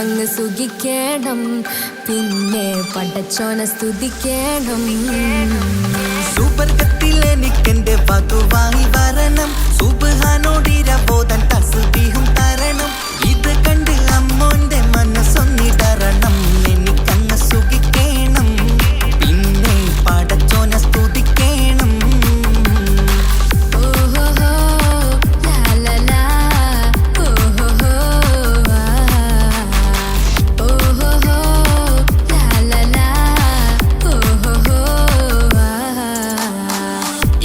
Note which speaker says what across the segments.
Speaker 1: എനിക്കങ്ങ് സുഖിക്കണം, പിന്നെ പടച്ചോനെ സ്തുതിക്കണം.
Speaker 2: സുവർഗത്തിൽ എനിക്കെന്റെ വധുവായി വരണം, സുബ്ഹാനോടിരബോധൻ തസ്ബീഹും തരണം. ഇത് കണ്ട് അമ്മോന്റെ മനസ്സൊന്നിടറണം, എനിക്കങ്ങ് സുഖിക്കണം, പിന്നെ പടച്ചോനെ സ്തുതിക്കണം.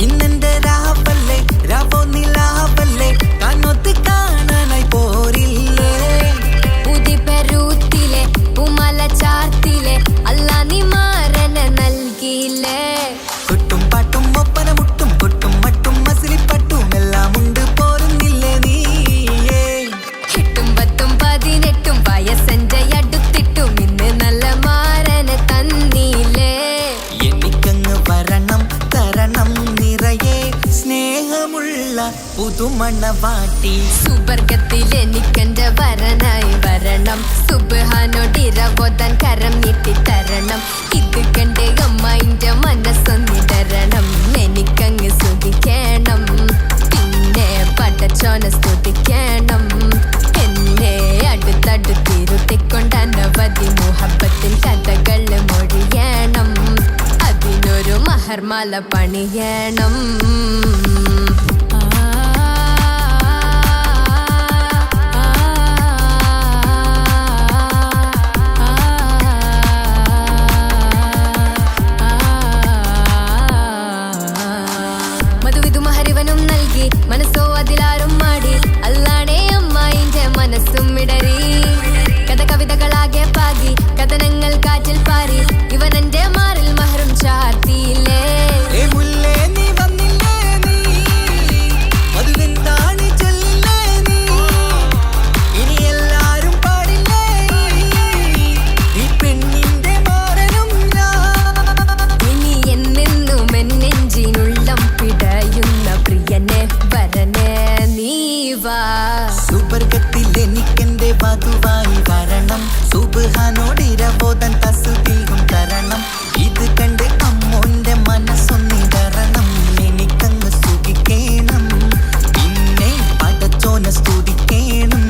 Speaker 2: ഇന്നെന്റെ രാവല്ലേ രാവോ നിലാവല്ലേ കണ്ണൊത്ത് കാണാനായി പോരില്ലേ.
Speaker 1: ഉദിപെരൂത്തിലെ ഉമല ചാർത്തിലെ അല്ലാ നീ മാരനെ നൽകിയില്ലേ.
Speaker 2: കൊട്ടും പാട്ടും ഒപ്പന മുട്ടും കൊട്ടും മട്ടും മസിലിപ്പട്ടും എല്ലാം ഉണ്ട് പോരുന്നില്ലേ നീയേ.
Speaker 1: 8ഉം 10ഉം 18ഉം വയസ്സെന്റെ അടുത്തിട്ടും ഇന്ന് നല്ല മാരനെ തന്നീലേ.
Speaker 2: എനിക്കങ്ങ് വരണം തരണം നിറയെ സ്നേഹമുള്ള പുതുമണവാട്ടി.
Speaker 1: സുവർഗത്തിൽ എനിക്കെന്റെ വരനായി വരണം, സുബ്ഹാനോടിരബോധൻ കരം നീട്ടിത്തരണം. ഇത് കണ്ട് അമ്മന്റെ മനസ്സൊന്നിടരണം, എനിക്കങ്ങ് സുഖിക്കണം, പിന്നെ പടച്ചോനെ സ്തുതിക്കണം. എന്നെ അടുത്തടുത്തിരുത്തിക്കൊണ്ട് അനവധി മുഹബത്തിൻ കഥകൾ മൊഴിയണം, അതിനൊരു മഹർമാല പണിയണം. മധുവിധു മഹരിവനും നൽകി മനസ്സോ അതിലാരും മാടി, അല്ലാണേ അമ്മായിന്റെ മനസ്സും ഇടറി. കഥ കവിതകളാകെ പാകി കഥനങ്ങൾ കാറ്റിൽ പാറി, ഇവനെന്റെ മാറിൽ മഹറും ചാർത്തിയില്ലേ.
Speaker 2: ഏ മുല്ലേ നീ വന്നില്ലേ നീ, മധുവെന്താണ് ചൊല്ലില്ലേ നീ, ഇനി എല്ലാരും പാടില്ലേ ഈ പെണ്ണിന്റെ മാറനും ഞാൻ.
Speaker 1: ഇനി എന്നെന്നും എന്നെഞ്ചിനുള്ളം പിടയുന്ന പ്രിയനെ വരനെ നീ വാ.
Speaker 2: സുവർഗത്തിൽ എനിക്കെന്റെ വധുവായി വരണം, സുബ്ഹാനോടിരബോധൻ തസ്ബീഹും തരണം. ഇത് കണ്ട് അമ്മോന്റെ മനസ്സൊന്നിടറണം, എനിക്കങ്ങ് സുഖിക്കണം, പിന്നെ പടച്ചോനെ സ്തുതിക്കണം.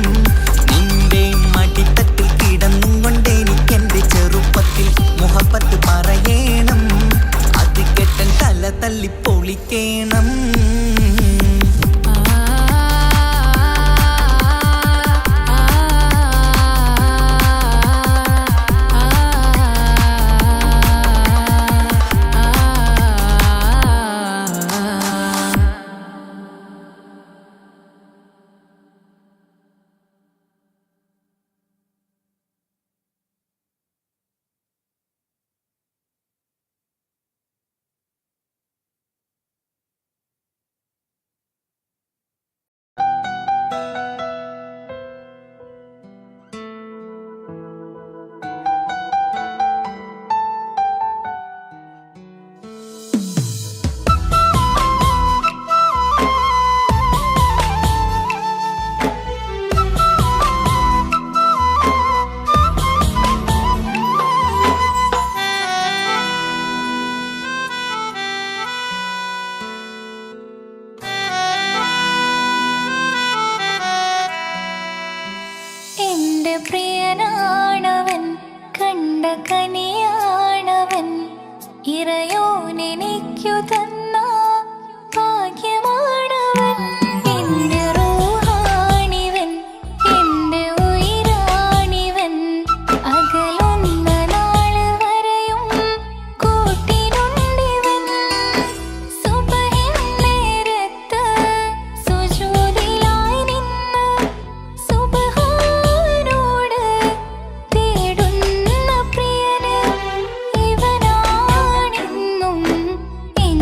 Speaker 2: നിന്റെ മടിത്തട്ടിൽ കിടന്നും കൊണ്ട് എനിക്കെന്റെ ചെറുപ്പത്തിൽ മുഹബത്ത് പറയണം, അത് കെട്ടൻ തല തല്ലി പൊളിക്കണം.
Speaker 3: പ്രിയനാണവൻ, കണ്ട കനിയാണവൻ, ഇറയോനെനിക്കു തന്ന ഭാഗ്യമാണവൻ. എന്റെ റൂഹാണിവൻ, എന്റെ ഉയിരാണിവൻ, അകലുന്ന നാള് വരെയും കൂട്ടിനുണ്ടിവൻ. സുബഹിൻ നേരത്ത് സുജൂദിലായി നിന്ന് സുബ്ഹാനോട് തേടുന്ന പ്രിയന് ഇവനാണെന്നും എൻ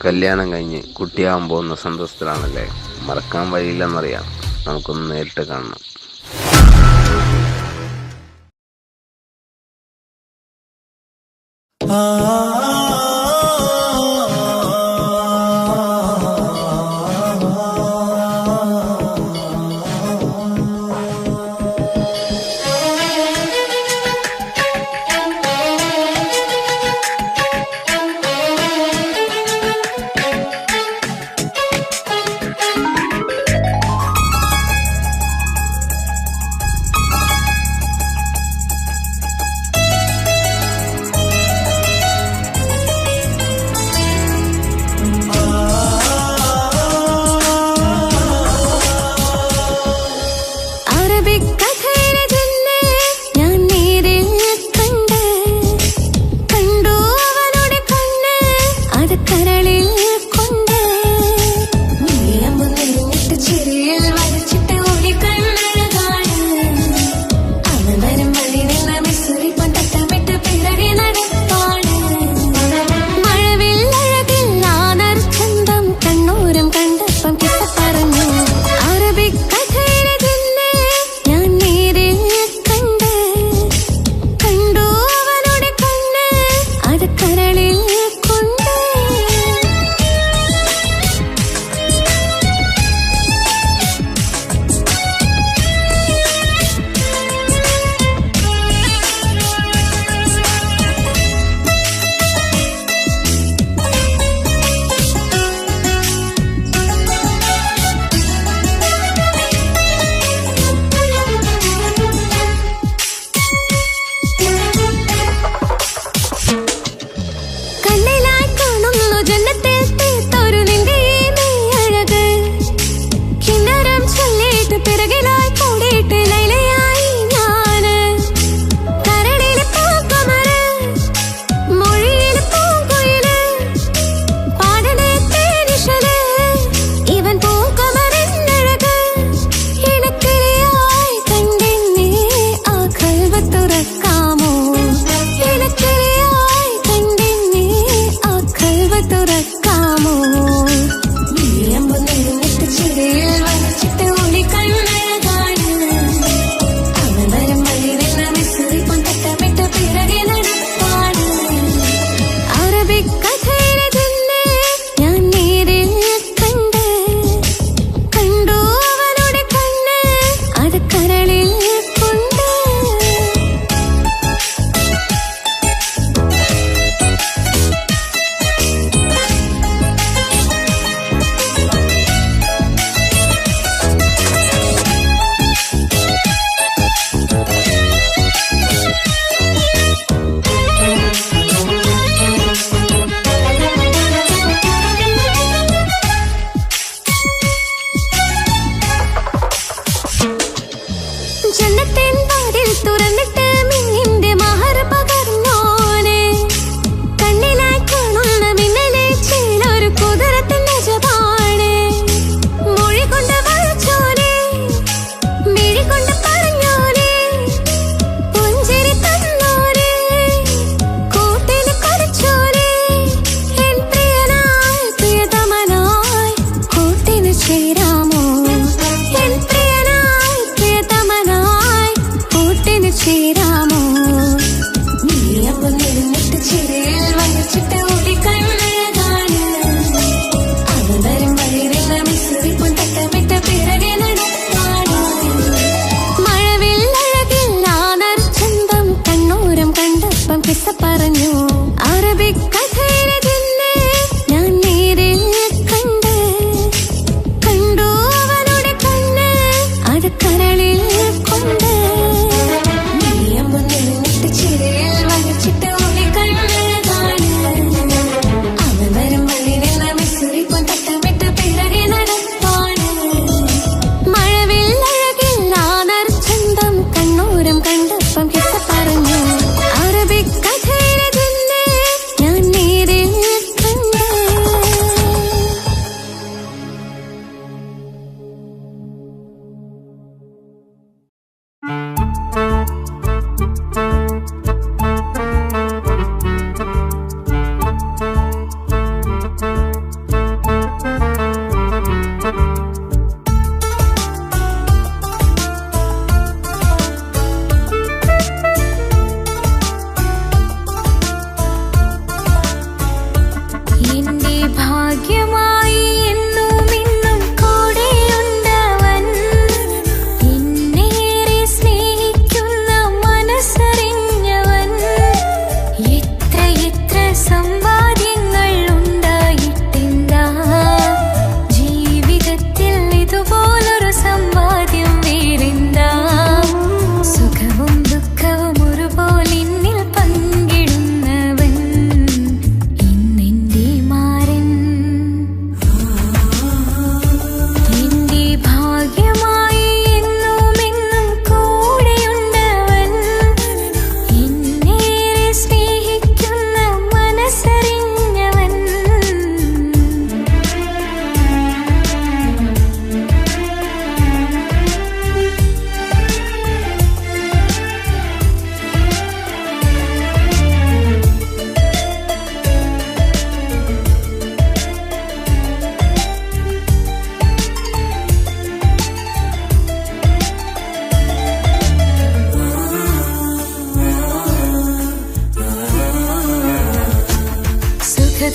Speaker 4: കല്യാണം കഴിഞ്ഞ് കുട്ടിയാവാൻ പോകുന്ന സന്തോഷത്തിലാണല്ലേ? മറക്കാൻ വഴിയില്ലെന്നറിയാം. നമുക്കൊന്ന് നേരിട്ട് കാണണം.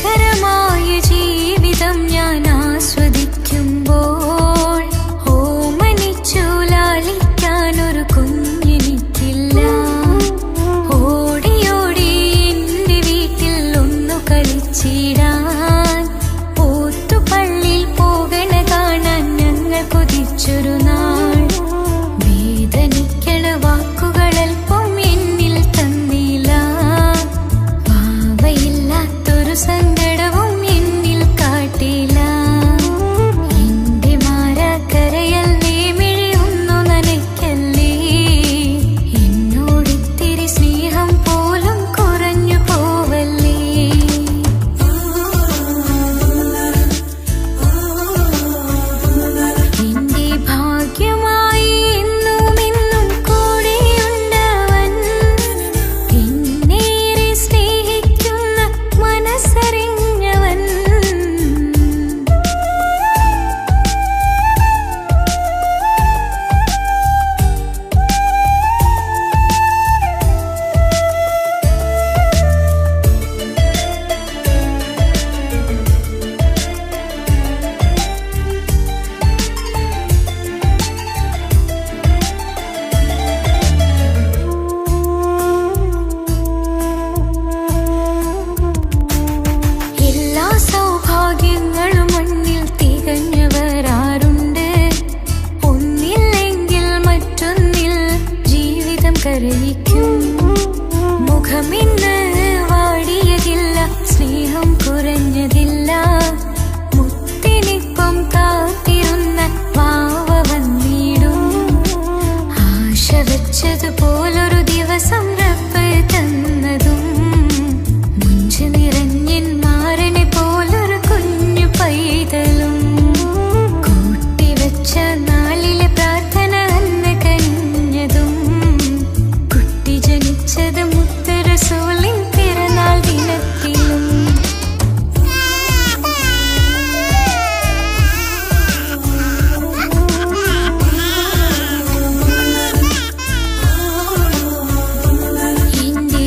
Speaker 3: സുഖകരമായ ജീവിതം ഞാൻ ആസ്വദിക്കുമ്പോൾ ഓമനിച്ചു ലാളിക്കാനൊരു കുഞ്ഞെനിക്കില്ല. ഓടി ഓടി എൻ്റെ വീട്ടിൽ ഒന്നു കളിച്ചിടാൻ പോത്തുപള്ളിയിൽ പോകണ കാണാൻ ഞങ്ങൾ കൊതിച്ചൊരു നാൾ. വേദനിക്കണ വാക്കുകളൽപ്പം എന്നിൽ തന്നില്ല. വാവയില്ലാത്തൊരു സങ്കടവും എന്നിൽ കാട്ടില്ല. എന്റെ മാറാക്കരയല്ലേ മിഴിയൊന്നു നനയ്ക്കല്ലേ. എന്നോടിത്തിരി സ്നേഹം പോലും കുറഞ്ഞു പോവല്ലേ. എന്റെ ഭാഗ്യമായി എന്നും എന്നും കൂടെയുണ്ടവൻ. എന്നേറെ സ്നേഹിക്കുന്ന മനസ്സറിഞ്ഞവൻ. എല്ലാ സൗഭാഗ്യങ്ങളും മണ്ണിൽ തികഞ്ഞവരാരുണ്ട്. ഒന്നില്ലെങ്കിൽ മറ്റൊന്നിൽ ജീവിതം കരയിക്കും. മുഖമിന്ന് വാടിയതില്ല, സ്നേഹം കുറഞ്ഞതില്ല. മുത്തിനിപ്പം കാത്തിരുന്ന വാവ വന്നിടും. ആശ വെച്ചതുപോലൊരു ദിവസം റബ്ബ് തന്നതും. മുഞ്ചു നിറഞ്ഞൻ മാരനെ പോലൊരു കുഞ്ഞു പൈതലും. കൂട്ടിവെച്ച നാളിലെ പ്രാർത്ഥന അന്ന് കനിഞ്ഞതും. കുട്ടി ജനിച്ചത് മുത്ത് റസൂലിൻ പിറന്നാൾ ദിനത്തിലും. എന്റെ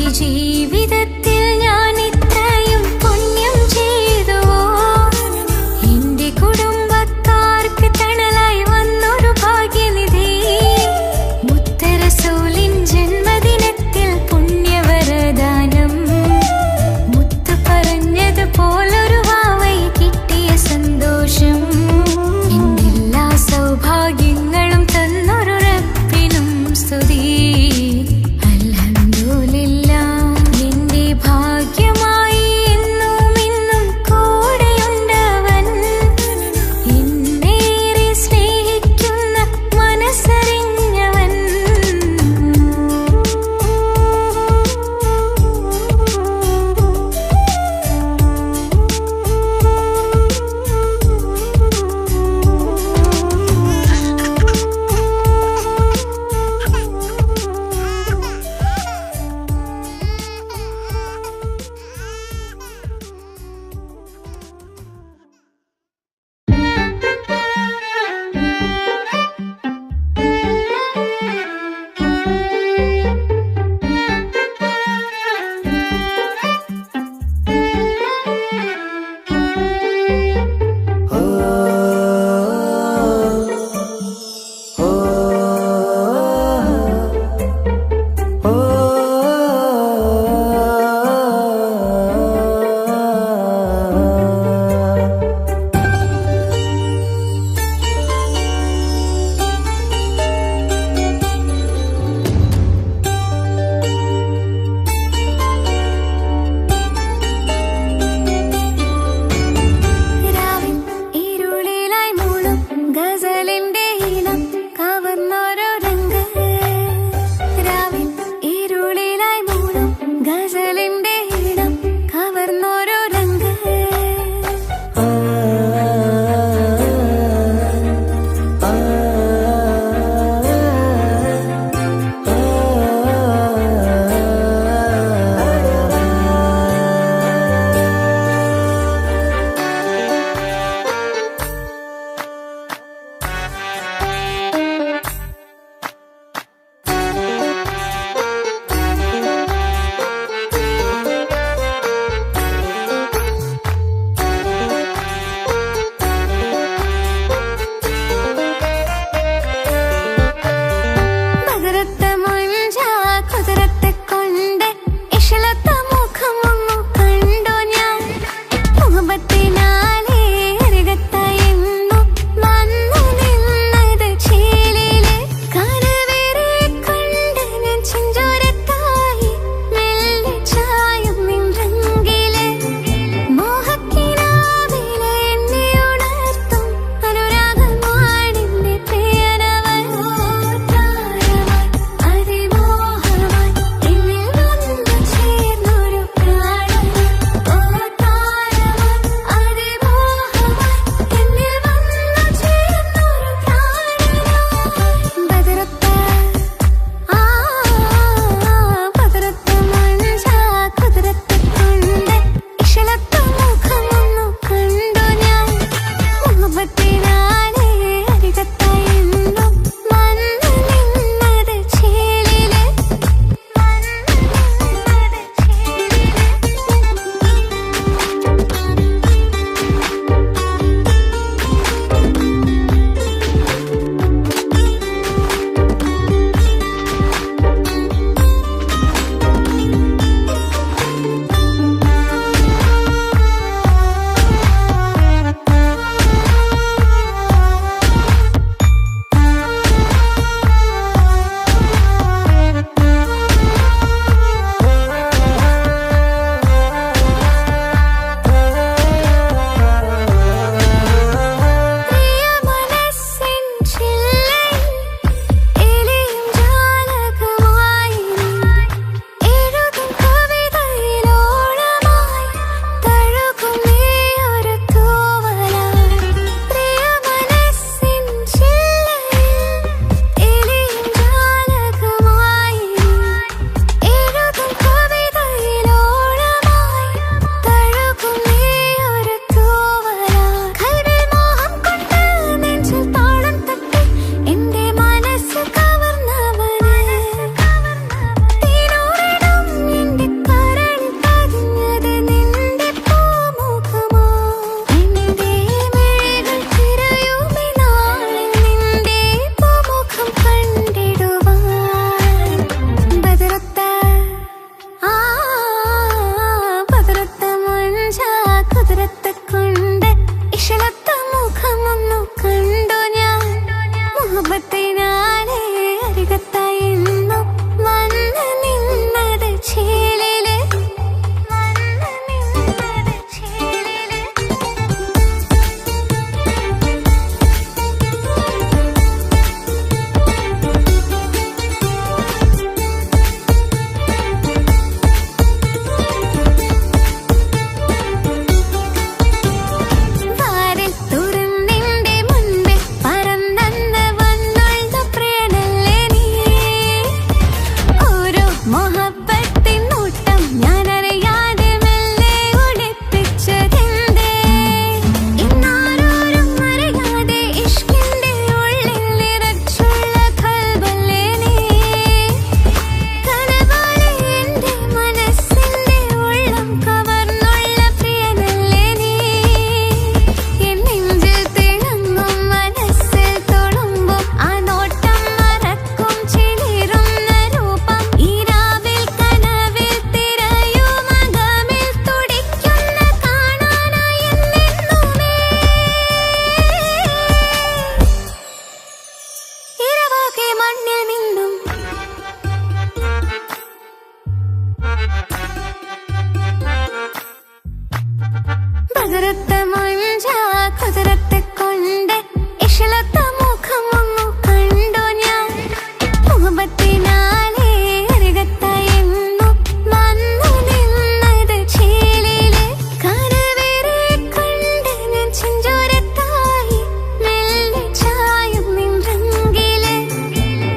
Speaker 3: മുഹബത്തിനാലേ അരികത്തായെന്നു വന്നു നിന്നത് ചേലില് കരവേറെ കൊണ്ട് ഞാൻ ചെഞ്ചോരത്തായി മെല്ലെ ചായും നിൻറങ്കില്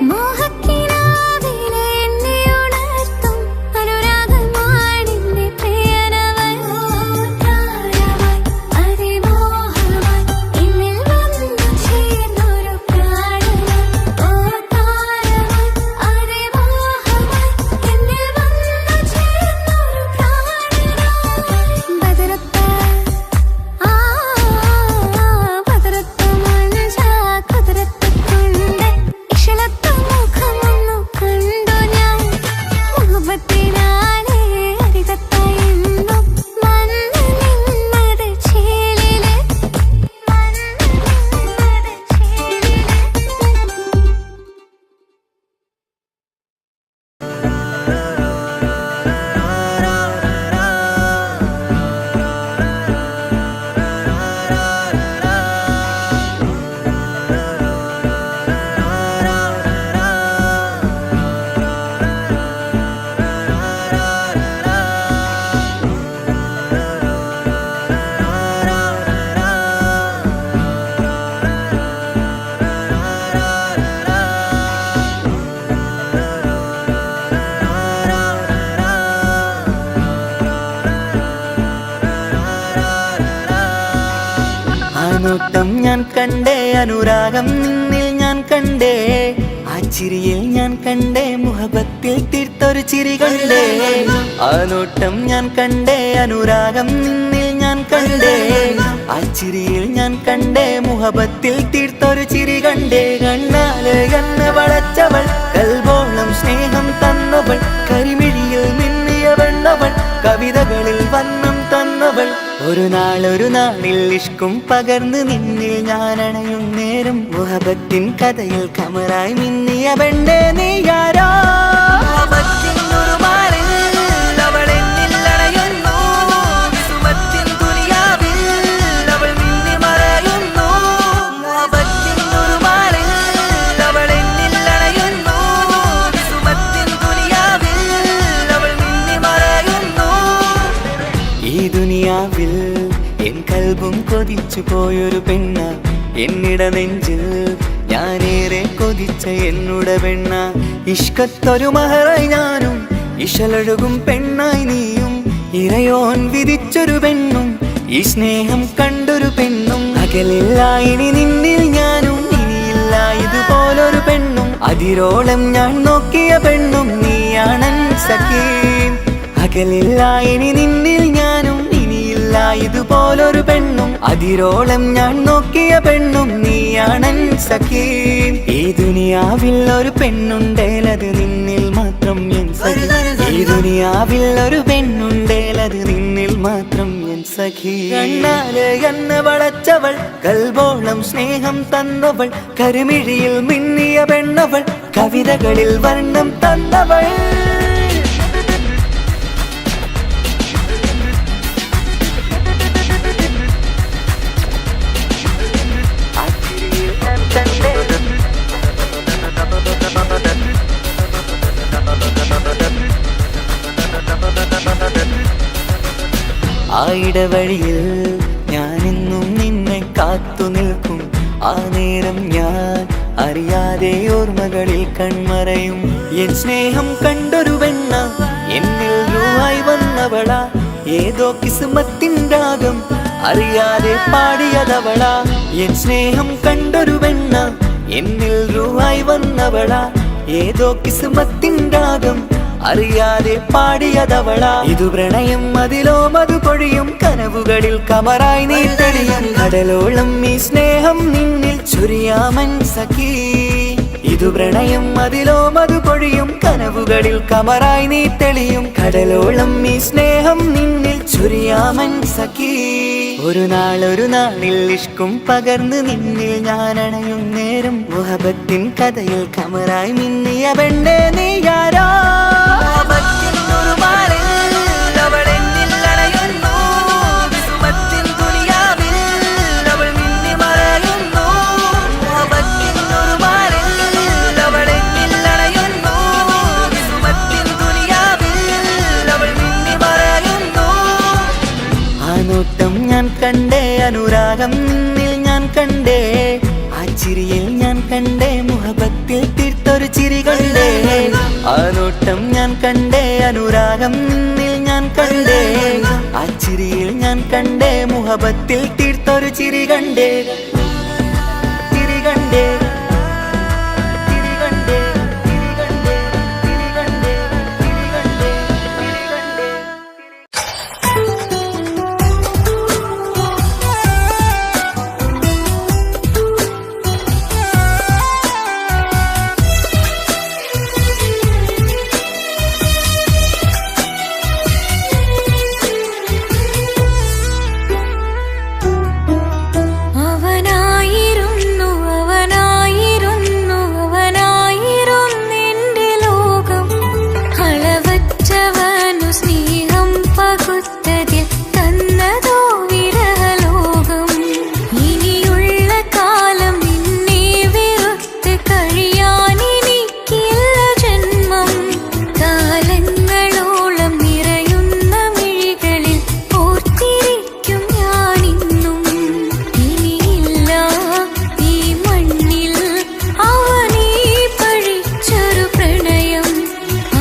Speaker 3: മോഹക്കിനാവിലെ എന്നെ ഉണർത്തും അനുരാഗമാണെന്റെ പ്രിയനവൻ താരമായി അതിമോഹമായി എന്നിൽ വന്നു ചേർന്നൊരു പ്രാണനായി
Speaker 2: നോട്ടം ഞാൻ കണ്ടേ അനുരാഗം നിന്നിൽ ഞാൻ കണ്ടേ ആ ചിരിയിൽ ഞാൻ കണ്ടേ മുഹബത്തിൽ തീർത്തൊരു ചിരി കണ്ടേ ആ നോട്ടം ഞാൻ കണ്ടേ അനുരാഗം നിന്നിൽ ഞാൻ കണ്ടേ ആ ചിരിയിൽ ഞാൻ കണ്ടേ മുഹബത്തിൽ തീർത്തൊരു ചിരി കണ്ടേ കണ്ണാല് എന്നെ വളച്ചവൾ കൽബോളം സ്നേഹം തന്നവൾ കരിമിഴിയിൽ മിന്നിയ വെണ്ണവൾ കവിതകളിൽ വന്നം തന്നവൾ ഒരു നാളിൽ ഇഷ്കും പകർന്ന് നിന്നിൽ ഞാൻ അണയും നേരം മുഹബത്തിൻ കഥയിൽ കമറായി മിന്നിയ പെണ്ണേ നീയാരോ കൊതിച്ചു പോയൊരു പെണ്ണ എന്നിട നെഞ്ചിൽ ഞാനേറെ കൊതിച്ച എന്നുടെ പെണ്ണ ഇഷ്കത്തൊരു മഹറായി ഞാനും ഇശലൊഴുകും പെണ്ണായി നീയും ഇറയോൻ വിധിച്ചൊരു പെണ്ണും ഈ സ്നേഹം കണ്ടൊരു പെണ്ണും അകലില്ല ഇനി നിന്നിൽ ഞാനും ഇനിയില്ല ഇതുപോലൊരു പെണ്ണും അതിരോളം ഞാൻ നോക്കിയ പെണ്ണും നീയാണൻ സഖീ അകലില്ല ഇനി നിന്നിൽ ഞാനും ഇതുപോലൊരു പെണ്ണും അതിരോളം ഞാൻ നോക്കിയ പെണ്ണും നീയാണൻ സഖീ ഈ ദുനിയാവിൽ ഒരു പെണ്ണുണ്ടേലത് നിന്നിൽ മാത്രം എൻ സഖി ഈ ദുനിയാവിൽ ഒരു പെണ്ണുണ്ടേലത് നിന്നിൽ മാത്രം എൻ സഖി കണ്ണാല് എന്നെ വളച്ചവൾ കൽബോളം സ്നേഹം തന്നവൾ കരുമിഴിയിൽ മിന്നിയ പെണ്ണവൾ കവിതകളിൽ വർണ്ണം തന്നവൾ ആ ഇടവഴിയിൽ ഞാനെന്നും നിന്നെ കാത്തു നിൽക്കും ആ നേരം ഞാൻ അറിയാതെ ഓർമ്മകളിൽ കൺമറയും എൻ സ്നേഹം കണ്ടൊരു പെണ്ണ എന്നിൽ രൂപായി വന്നവളാ ഏതോ കിസ്മത്തിൻ രാഗം അറിയാതെ പാടിയതവളാ എൻ സ്നേഹം കണ്ടൊരു പെണ്ണ എന്നിൽ രൂപായി വന്നവളാ ഏതോ കിസ്മത്തിൻ രാഗം അറിയാതെ പാടിയതവളാ ഇതു പ്രണയം അതിലോ മധു പൊഴിയും കനവുകളിൽ കമറായി നീ തെളിയും കടലോളം ഈ സ്നേഹം നിന്നിൽ ചൊരിയാമൻ സഖീ ഇതു പ്രണയം അതിലോ മധു പൊഴിയും കനവുകളിൽ കമറായി നീ തെളിയും കടലോളം ഈ സ്നേഹം നിന്നിൽ ചൊരിയാമൻ സഖീ ഒരു നാളിൽ ഇഷ്കും പകർന്ന് നിന്നിൽ ഞാൻ അണയും നേരം മുഹബത്തിൻ കഥയിൽ കമറായി മിന്നിയ പെണ്ണേ നീയാരോ അനുരാഗം നിന്നിൽ ഞാൻ കണ്ടേ ആ ചിരിയിൽ ഞാൻ കണ്ടേ മുഹബത്തിൽ തീർത്തൊരു ചിരി കണ്ടേ ആ നോട്ടം ഞാൻ കണ്ടേ അനുരാഗം നിന്നിൽ ഞാൻ കണ്ടേ ആ ചിരിയിൽ ഞാൻ കണ്ടേ മുഹബത്തിൽ തീർത്തൊരു ചിരി കണ്ടേ ചിരി കണ്ടേ ചിരി കണ്ടേ ചിരി കണ്ടേ ചിരി കണ്ടേ ചിരി കണ്ടേ ചിരി കണ്ടേ.
Speaker 3: അവനായിരുന്നു അവനായിരുന്നെന്റെ ലോകം അളവറ്റവനു സ്നേഹം പകുത്തതിൽ തന്നതോ വിരഹലോകം ഇനിയുള്ള കാലം നിന്നെ വെറുത്ത് കഴിയാനെനിക്കില്ല ജന്മം കാലങ്ങളോളം നിറയുന്ന മിഴികളിൽ ഓർത്തിരിക്കും ഞാനിന്നും ഇനിയില്ല ഈ മണ്ണിൽ അവനീ പഴിച്ചൊരു പ്രണയം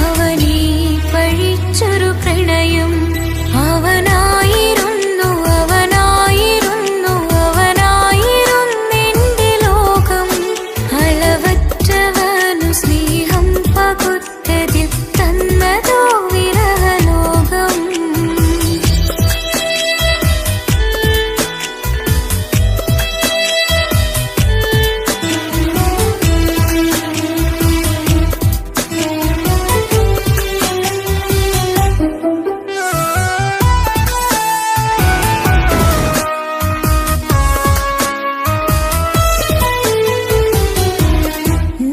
Speaker 3: അവനീ പഴിച്ചൊരു പ്രണയം അവനായിരുന്നു അവനായിരുന്നെന്റെ ലോകം അളവറ്റവനു സ്നേഹം പകുത്തതിൽ തന്നതോ വിരഹലോകം.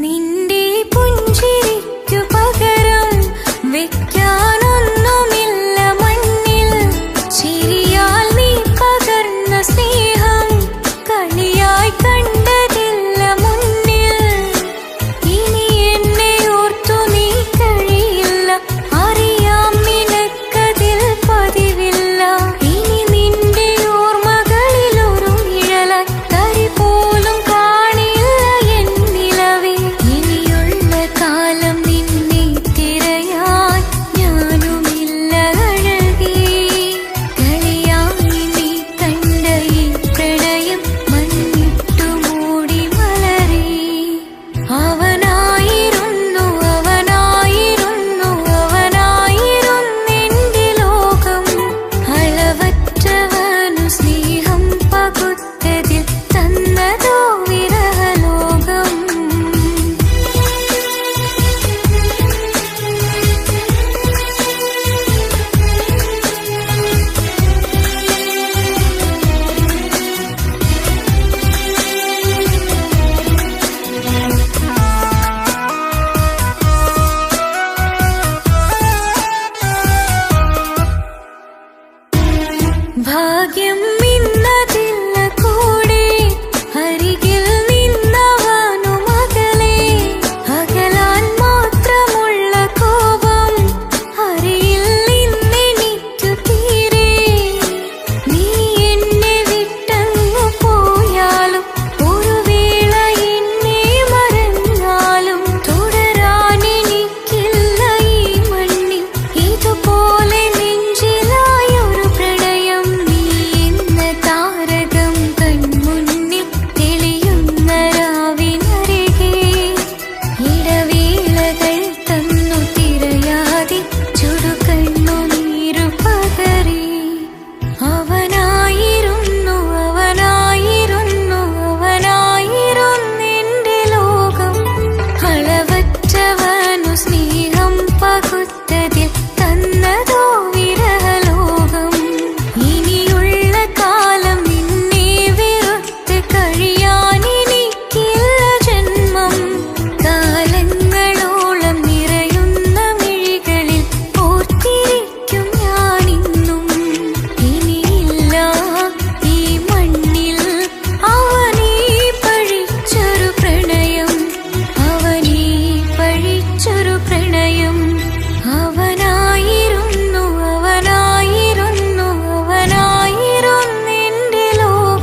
Speaker 3: നിന്റെ പുഞ്ചിരിക്കു പകരം വെക്കാനൊന്നുമില്ല മണ്ണിൽ ചിരിയാൽ നീ പകർന്ന സ്നേഹം കളിയായി കണ്ടതില്ല മുന്നിൽ ഇനി എന്നെ ഓർത്തു നീ കഴിയില്ല അറിയാം നിനക്കതിൽ പതിവില്ല ഇനി നിന്റെ ഓർമ്മകളിലൊരു നിഴലായി തരി പോലും കാണില്ല എന്നിലവേ ഇനിയുള്ള കാലം നിന്നെ തിരയാൻ ഞാനുമില്ല അഴകേ കളിയായി നീ കണ്ട ഈ പ്രണയം മണ്ണിട്ടു മൂടി മലരേ അവനായിരുന്നു അവനായിരുന്നെന്റെ ലോകം അളവറ്റവനു സ്നേഹം പകുത്തതിൽ തന്നതോ വിരഹലോകം. ഭാഗ്യം ഇന്നതില്ല കൂടെ അരികിൽ നിന്നവനു മകളെ അകലാൻ മാത്രമുള്ള കോപം അറിയില്ല ഇന്നെനിക്കു തീരെ നീ എന്നെ വിട്ടങ്ങു പോയാലും ഒരു വേള എന്നെ മറന്നാലും തുടരാനെനിക്കില്ല ഈ മണ്ണിൽ ഇതുപോലെ നെഞ്ചിലായൊരു പ്രണയം നീ എന്ന താരകം കൺമുന്നിൽ തെളിയുന്ന രാവിനരികെ ഇടവേളകൾ തന്നു തിരയാതെ ചുടുകണ്ണു നീരു പകരി അവനായിരുന്നു. അവനായിരുന്നെന്റെ ലോകം അളവറ്റവനു സ്നേഹം പകുത്തതിൽ തന്നതോ വിരഹലോകം ഇനിയുള്ള കാലം നിന്നെ വെറുത്ത് കഴിയാനെനിക്കില്ല ജന്മം കാലങ്ങളോളം നിറയുന്ന മിഴികളിൽ ഓർത്തിരിക്കും ഞാനിന്നും ഇനിയില്ല ഈ മണ്ണിൽ അവനീ പഴിച്ചൊരു പ്രണയം അവനീ പഴിച്ചൊരു പ്രണയം അവനായിരുന്നു അളവറ്റവനു സ്നേഹം പകുത്തതിൽ തന്നതോ വിരഹലോകം ഇനിയുള്ള കാലം നിന്നെ വെറുത്ത് കഴിയാനെനിക്കില്ല ജന്മം കാലങ്ങളോളം നിറയുന്ന മിഴികളിൽ ഓർത്തിരിക്കും ഞാനിന്നും ഇനിയില്ല ഈ മണ്ണിൽ അവനീ പഴിച്ചൊരു പ്രണയം അവനീ പഴിച്ചൊരു പ്രണയം അവനായിരുന്നു അവനായിരുന്നെന്റെ ലോകം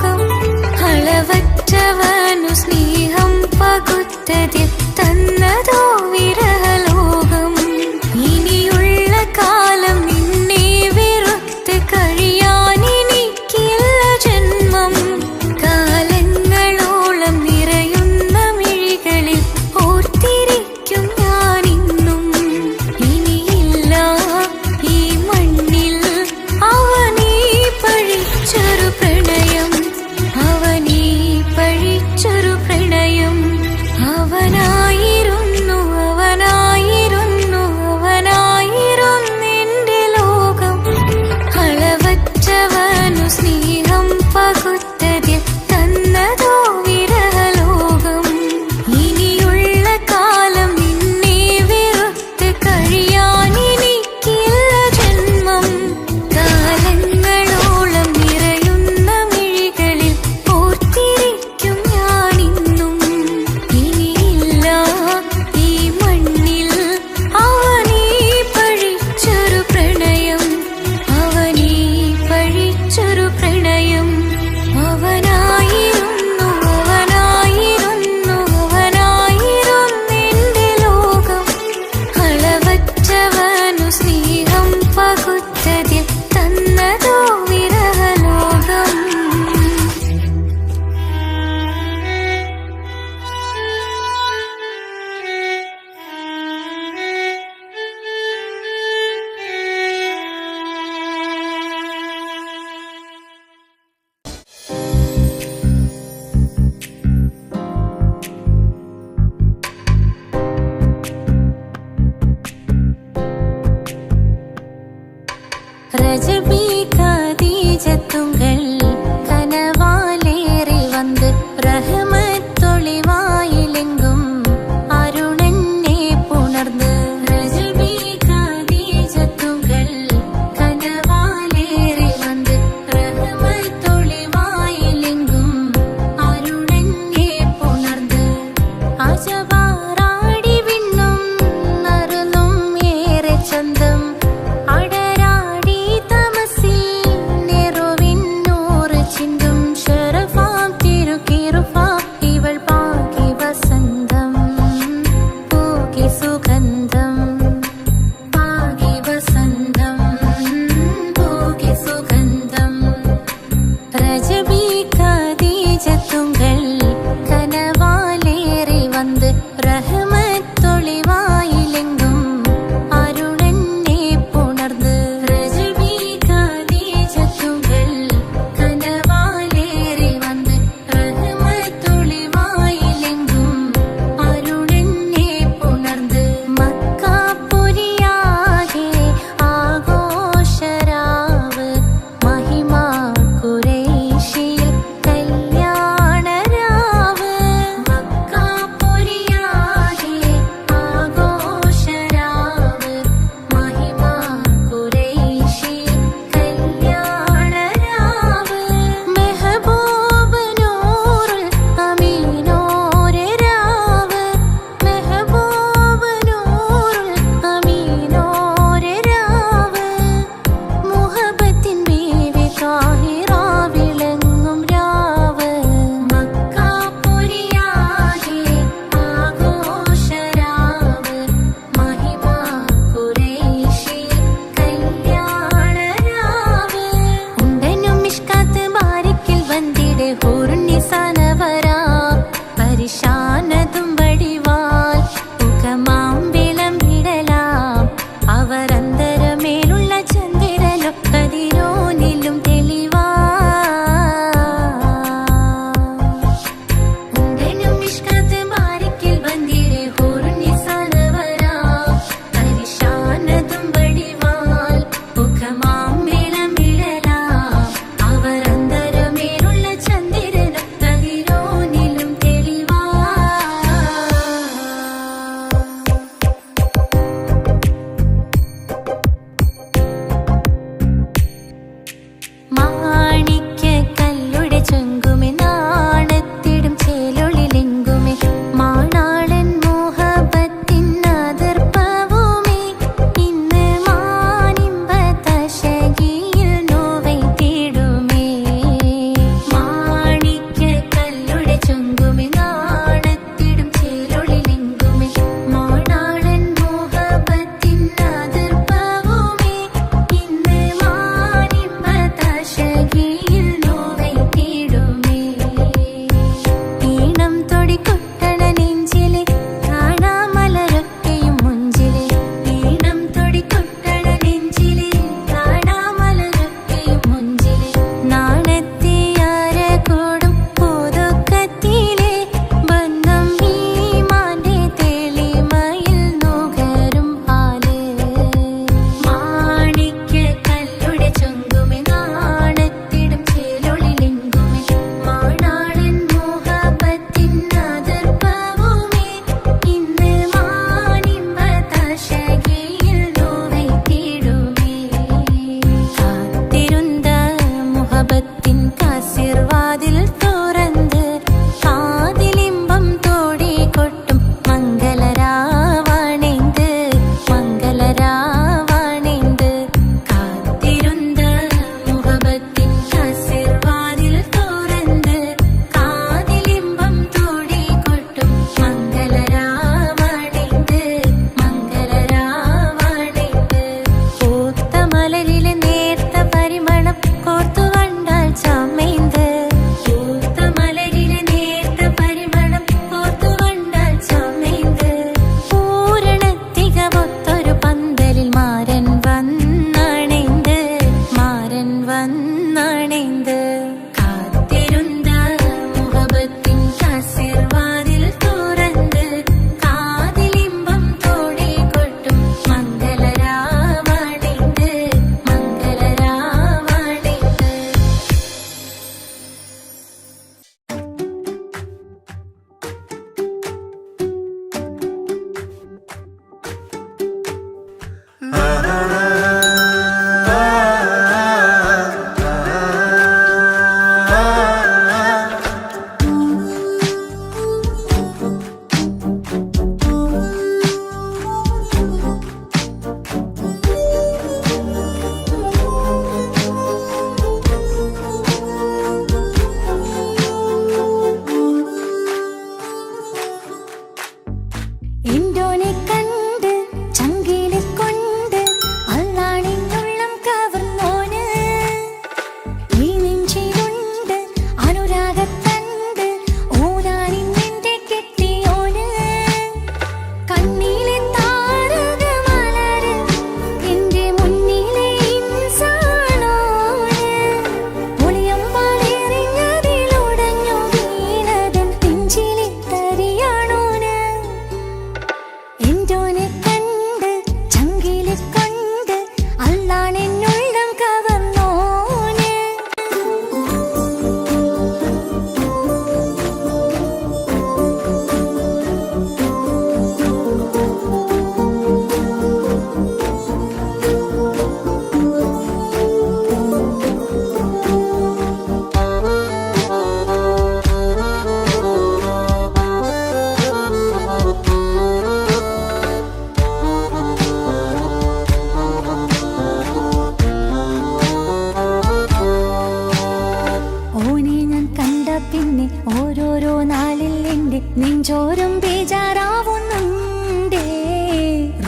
Speaker 3: നെഞ്ചോരം ബേജാറാവുന്നുണ്ടേ.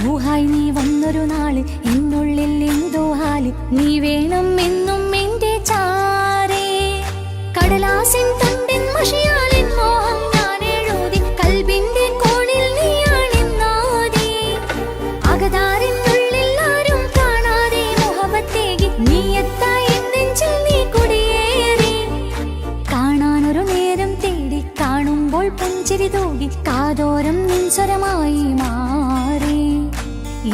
Speaker 3: റൂഹായി നീ വന്നൊരു നാള് എന്നുള്ളിൽ എന്തോ ഹാല്. നീ വേണം എന്നും എന്റെ ചാരേ. കടലാസിൻ തണ്ടിൻ മഷിയാലിൻ മോഹം ഞാൻ എഴുതി. കൽബിന്റെ കോണിൽ നീയാണെന്നാതി. അകതാരിനുള്ളിൽ ആരും കാണാതെ മുഹബത്തേകി നീ എത്തായി നെഞ്ചിൽ നീ കുടിയേറി. കാണാനൊരു നേരം തേടി കാണുമ്പോൾ പുഞ്ചിരി തൂകി കാതോരം നിൻസ്വരമായി മാറി.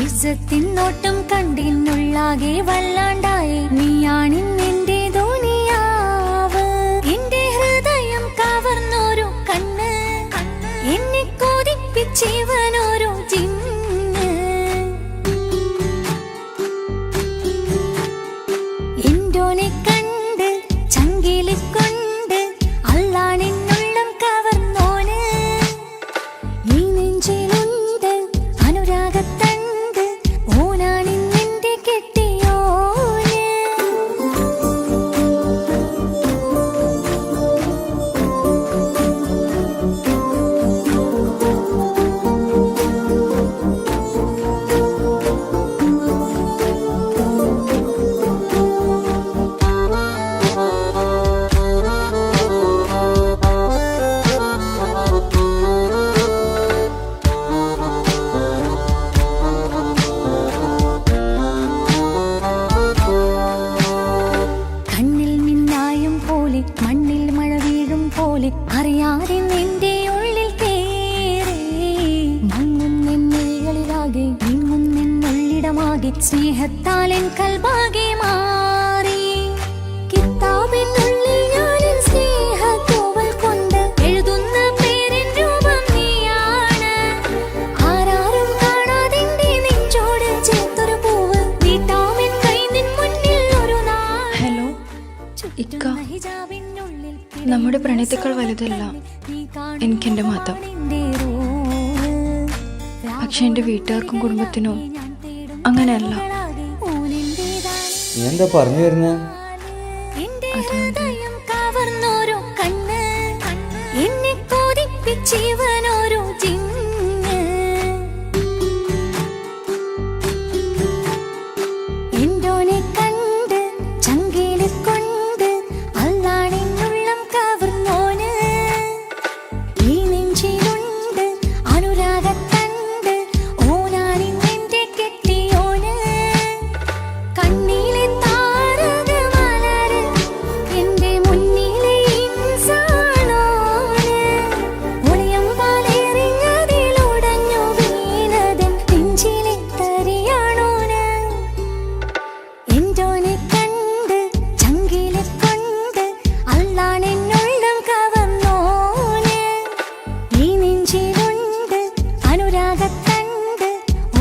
Speaker 3: ഇസ്സത്തിൻ നോട്ടം കണ്ടിന്നുള്ളാകെ വല്ലാണ്ടായി. നീയാണിന്നെന്റെ ദുനിയാവ്. എന്റെ ഹൃദയം കവർന്നോരു കണ്ണ്. എന്നെ കൊതിപ്പിച്ചിവനോരോ ജിന്ന്. എന്തോനെ കണ്ട് ചങ്കില് കൊണ്ട് അല്ലാണെന്നുള്ളം കവർന്നോന്. ഈ നെഞ്ചിലുണ്ട് അനുരാഗത്തണ്ട്. ഓനാണിന്നെന്റെ കെട്ടിയോന്. കണ്ണിൽ മിന്നായം പോലെ മണ്ണിൽ മഴ വീഴും പോലെ അറിയാതെ നിന്റെ ഉള്ളിൽ കേറി. മങ്ങുന്നെന്നുള്ളിലാകെ നീങ്ങുന്നെന്നുള്ളിടമാകെ സ്നേഹത്താൽ എൻ കൽബാകെ മാറി. കിതാബിനുള്ളിൽ ഞാനെൻ സ്നേഹത്തൂവൽ കൊണ്ട് എഴുതുന്ന പേരിൻ രൂപം നീയാണ്. ആരാരും കാണാതെന്റെ നെഞ്ചോട് ചേർത്തൊരു പൂവ്. നീട്ടാമെൻ കൈ നിൻ മുന്നിൽ ഒരു നാൾ.
Speaker 5: ഹലോ ഇക്ക, നമ്മുടെ പ്രണയത്തേക്കാൾ വലുതല്ല എനിക്കെൻ്റെ മതം. പക്ഷെ എൻ്റെ വീട്ടുകാർക്കും കുടുംബത്തിനും അങ്ങനെയല്ല.
Speaker 2: നീ എന്താ പറഞ്ഞു വരുന്നേ?
Speaker 3: കവർന്നോരോ കണ്ണ്. എന്നെ കൊതിപ്പിച്ചിവനോരോ ജിന്ന്. എന്തോനെ കണ്ട് ചങ്കില് കൊണ്ട് അല്ലാണെന്നുള്ളം കവർന്നോന്. ഈ നെഞ്ചിലുണ്ട് അനുരാഗത്തണ്ട്. ഓനാണിന്നെന്റെ കെട്ടിയോന്. കണ്ണിലെ താരകമലര് എന്റെ മുന്നിലെ ഇൻസാണോന്. ഒളിയമ്പാലെറിഞ്ഞതിലുടഞ്ഞു വീണതൻ നെഞ്ചിലെ തരിയാണോന്. എന്തോനെ കണ്ട് ചങ്കില് കൊണ്ട് അല്ലാണെന്നുള്ളം കവർന്നോന്. ഈ നെഞ്ചിലുണ്ട് അനുരാഗത്തണ്ട്.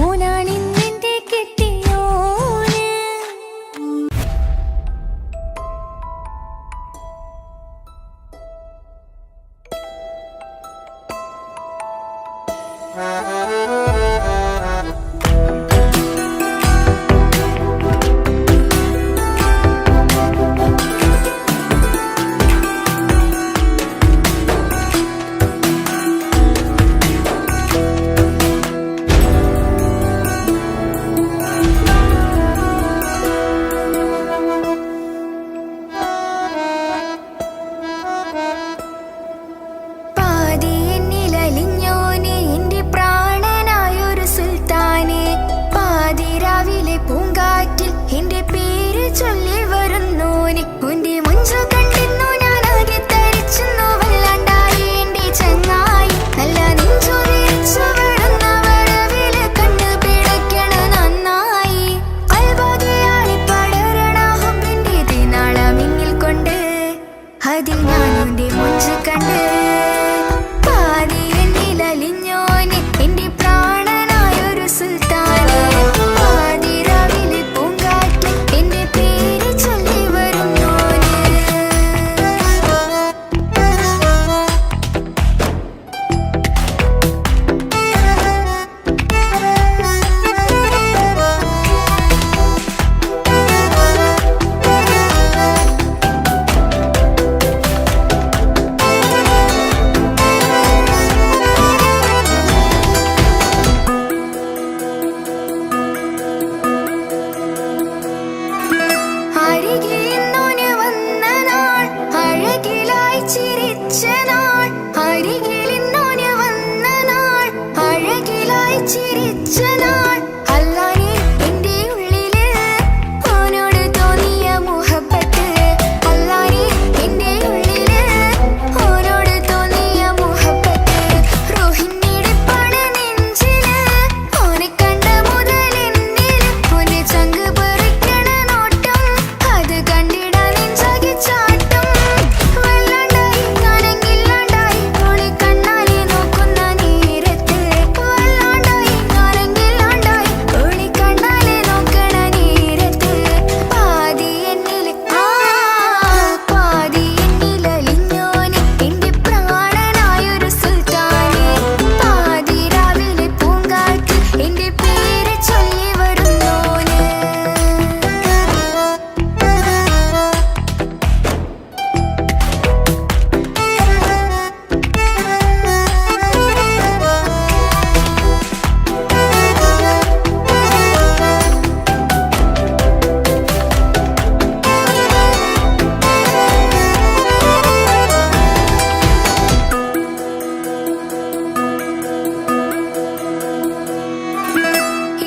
Speaker 3: ഓനാണിന്നെന്റെ കെട്ടിയോന്. പാതി എന്നിലലിഞ്ഞോനെ എന്റെ പ്രാണനായൊരു സുൽത്താനെ. പാതിരാവിലെ പൂങ്കാറ്റിൽ എന്റെ പേര് ചൊല്ലി വരുന്നോനെ. ഉന്റെ മുഞ്ചു കണ്ടിരുന്നു ഞാനാകെ തരിച്ചെന്നു വല്ലാണ്ടായി എന്റെ ചങ്ങായി. നല്ല നെഞ്ചു വിരിച്ചു വിടുന്ന വരവില് കണ്ണ് പിടയ്ക്കണ നന്നായി. കൽബാകെയായി പടരണ ഹുബിന്റെ തീനാളമിങ്ങിൽ കൊണ്ട് അതിൽ ഞാനുന്റെ മുഞ്ചു കണ്ട്. പാതി എന്നിലലിഞ്ഞോനെ എന്റെ പ്രാണനായൊരു സുൽത്താനെ. പാതിരാവിലെ പൂങ്കാറ്റിൽ എന്റെ പേര് ചൊല്ലി വരുന്നോനെ.
Speaker 1: നാൾ അല്ലാനെ എന്റെ ഉള്ളില് ഓനോട് തോന്നിയ മുഹബത്ത് അല്ലാനെ എന്റെ ഉള്ളില് ഓനോട് തോന്നിയ മുഹബത്ത് റോഹിണിടിപ്പാണ് നെഞ്ചില് ഓനെ കണ്ട മുതൽ എന്നില് ഓനെ ചങ്ക് പറിക്കണ നോട്ടം അത് കണ്ടിടാൻ നെഞ്ചാകെ ചാട്ടം വല്ലാണ്ടായി ഞാനെങ്കില്ലാണ്ടായി ഓളെ കണ്ണാലെ നോക്കുന്ന നേരത്ത് വല്ലാണ്ടായി ഞാനെങ്കില്ലാണ്ടായി ഓളെ കണ്ണാലെ നോക്കണ നേരത്ത് പാതി എന്നില് പാതി എന്നിലലിഞ്ഞോനെ എന്റെ പ്രാണനായൊരു സുൽത്താനെ പാതി രാവിലെ പൂങ്കാറ്റ് എന്റെ പേര് ചൊല്ലി വരുന്നോന്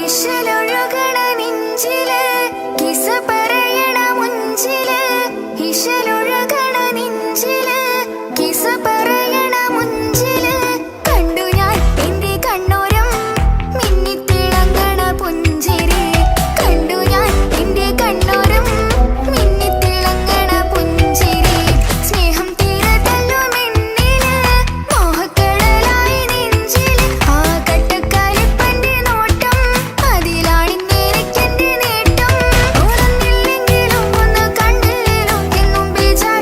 Speaker 1: ഇശലൊഴുകണ നെഞ്ചില് കിസ പറയണ മുഞ്ചില് ഇശലൊഴുകണ നെഞ്ചില് കിസ പറയണ മുഞ്ചില് കണ്ടു ഞാൻ എന്റെ കണ്ണോരം മിന്നിത്തിളങ്ങണ പുഞ്ചിരി കണ്ടു ഞാൻ എന്റെ കണ്ണോരം മിന്നിത്തിളങ്ങണ പുഞ്ചിരി സ്നേഹം തീരതല്ലും എന്നില് മോഹക്കടലായി നെഞ്ചില് ആ കട്ടക്കാലിപ്പന്റെ നോട്ടം അതിലാണിന്നെനിക്കെന്റെ നേട്ടം ഓർന്നില്ലെങ്കിലും ഒന്ന് കണ്ടില്ലേലും എങ്ങും ബേജാ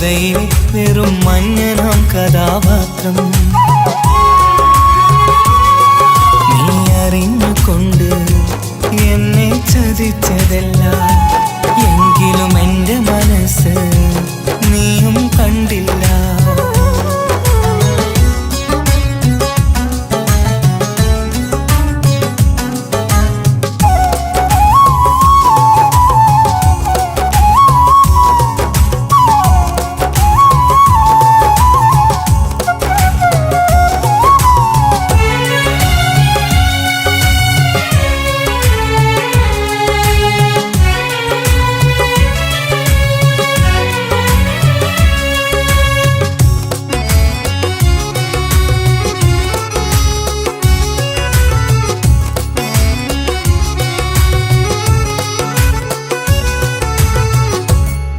Speaker 2: കഥയിൽ വെറും മഞ്ഞനാം കഥാപാത്രം. നീ അറിഞ്ഞുകൊണ്ട് എന്നെ ചതിച്ചതല്ല, എങ്കിലും എൻ്റെ മനസ്സ് നീയും കണ്ടില്ല.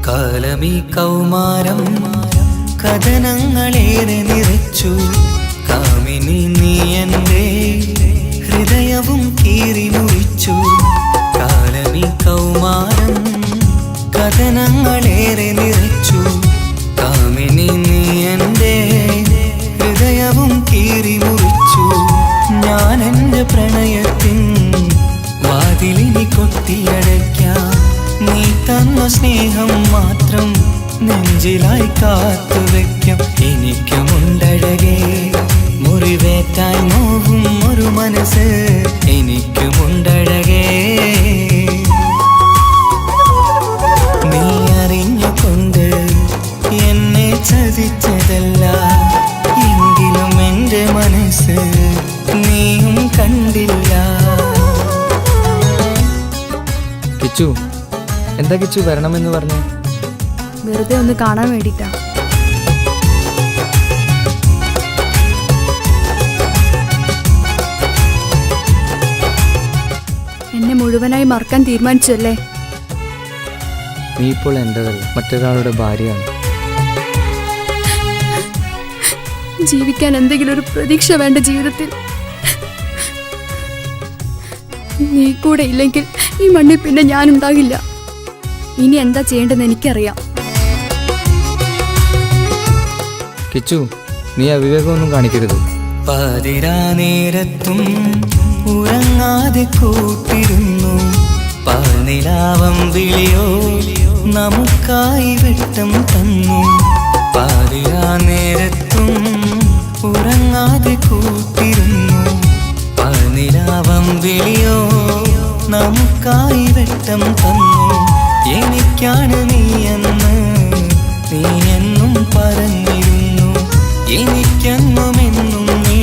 Speaker 2: കാലമീ കൗമാരം കഥനങ്ങളേറെ നിറച്ചു, കാമിനി നീ എൻ്റെ ഹൃദയവും കീറി മുറിച്ചു. കാലമീ കൗമാരം കഥനങ്ങളേറെ നിറച്ചു, കാമിനി നീ എൻ്റെ ഹൃദയവും കീറി മുറിച്ചു. ഞാൻ എൻ്റെ പ്രണയത്തിൻ വാതിലിനി കൊട്ടിയടയ്ക്കാം, നീ തന്ന സ്നേഹം മാത്രം നെഞ്ചിലായി കാത്തുവെക്കാം. എനിക്കുമുണ്ടഴകേ മുറിവേറ്റായി നോവും ഒരു മനസ്സ്, എനിക്കുമുണ്ടഴകേ. നീ അറിഞ്ഞുകൊണ്ട് എന്നെ ചതിച്ചതല്ല, എങ്കിലും എൻ്റെ മനസ്സ് നീയും കണ്ടില്ല.
Speaker 6: കിച്ചു, എന്താ കിച്ചു വരണമെന്ന് പറഞ്ഞു?
Speaker 7: വെറുതെ ഒന്ന് കാണാൻ വേണ്ടിട്ടാ. എന്നെ മുഴുവനായി മറക്കാൻ തീരുമാനിച്ചല്ലേ?
Speaker 6: നീ ഇപ്പോൾ എൻ്റെതല്ല, മറ്റൊരാളുടെ ഭാര്യയാണ്.
Speaker 7: ജീവിക്കാൻ എന്തെങ്കിലും ഒരു പ്രതീക്ഷ വേണ്ട ജീവിതത്തിൽ. നീ കൂടെ ഇല്ലെങ്കിൽ ഈ മണ്ണിൽ പിന്നെ ഞാനുണ്ടാകില്ല. ഇനി എന്താ ചെയ്യേണ്ടതെന്ന് എനിക്കറിയാം.
Speaker 6: കിച്ചു, നീ അവിവേകമൊന്നും കാണിക്കരുത്.
Speaker 2: പാതിരാ നേരത്തും ഉറങ്ങാതെ കൂട്ടിരുന്നു, പാൽനിലാവം വിളിയോ നമുക്കായി വെട്ടം തന്നു. പാതിരാ നേരത്തും ഉറങ്ങാതെ കൂട്ടിരുന്നു, പാൽനിലാവം വിളിയോ നമുക്കായി വെട്ടം തന്നു. എനിക്കാണ് നീയെന്ന് നീ എന്നും പറഞ്ഞിരുന്നു, എനിക്കെന്നുമെന്നും നീ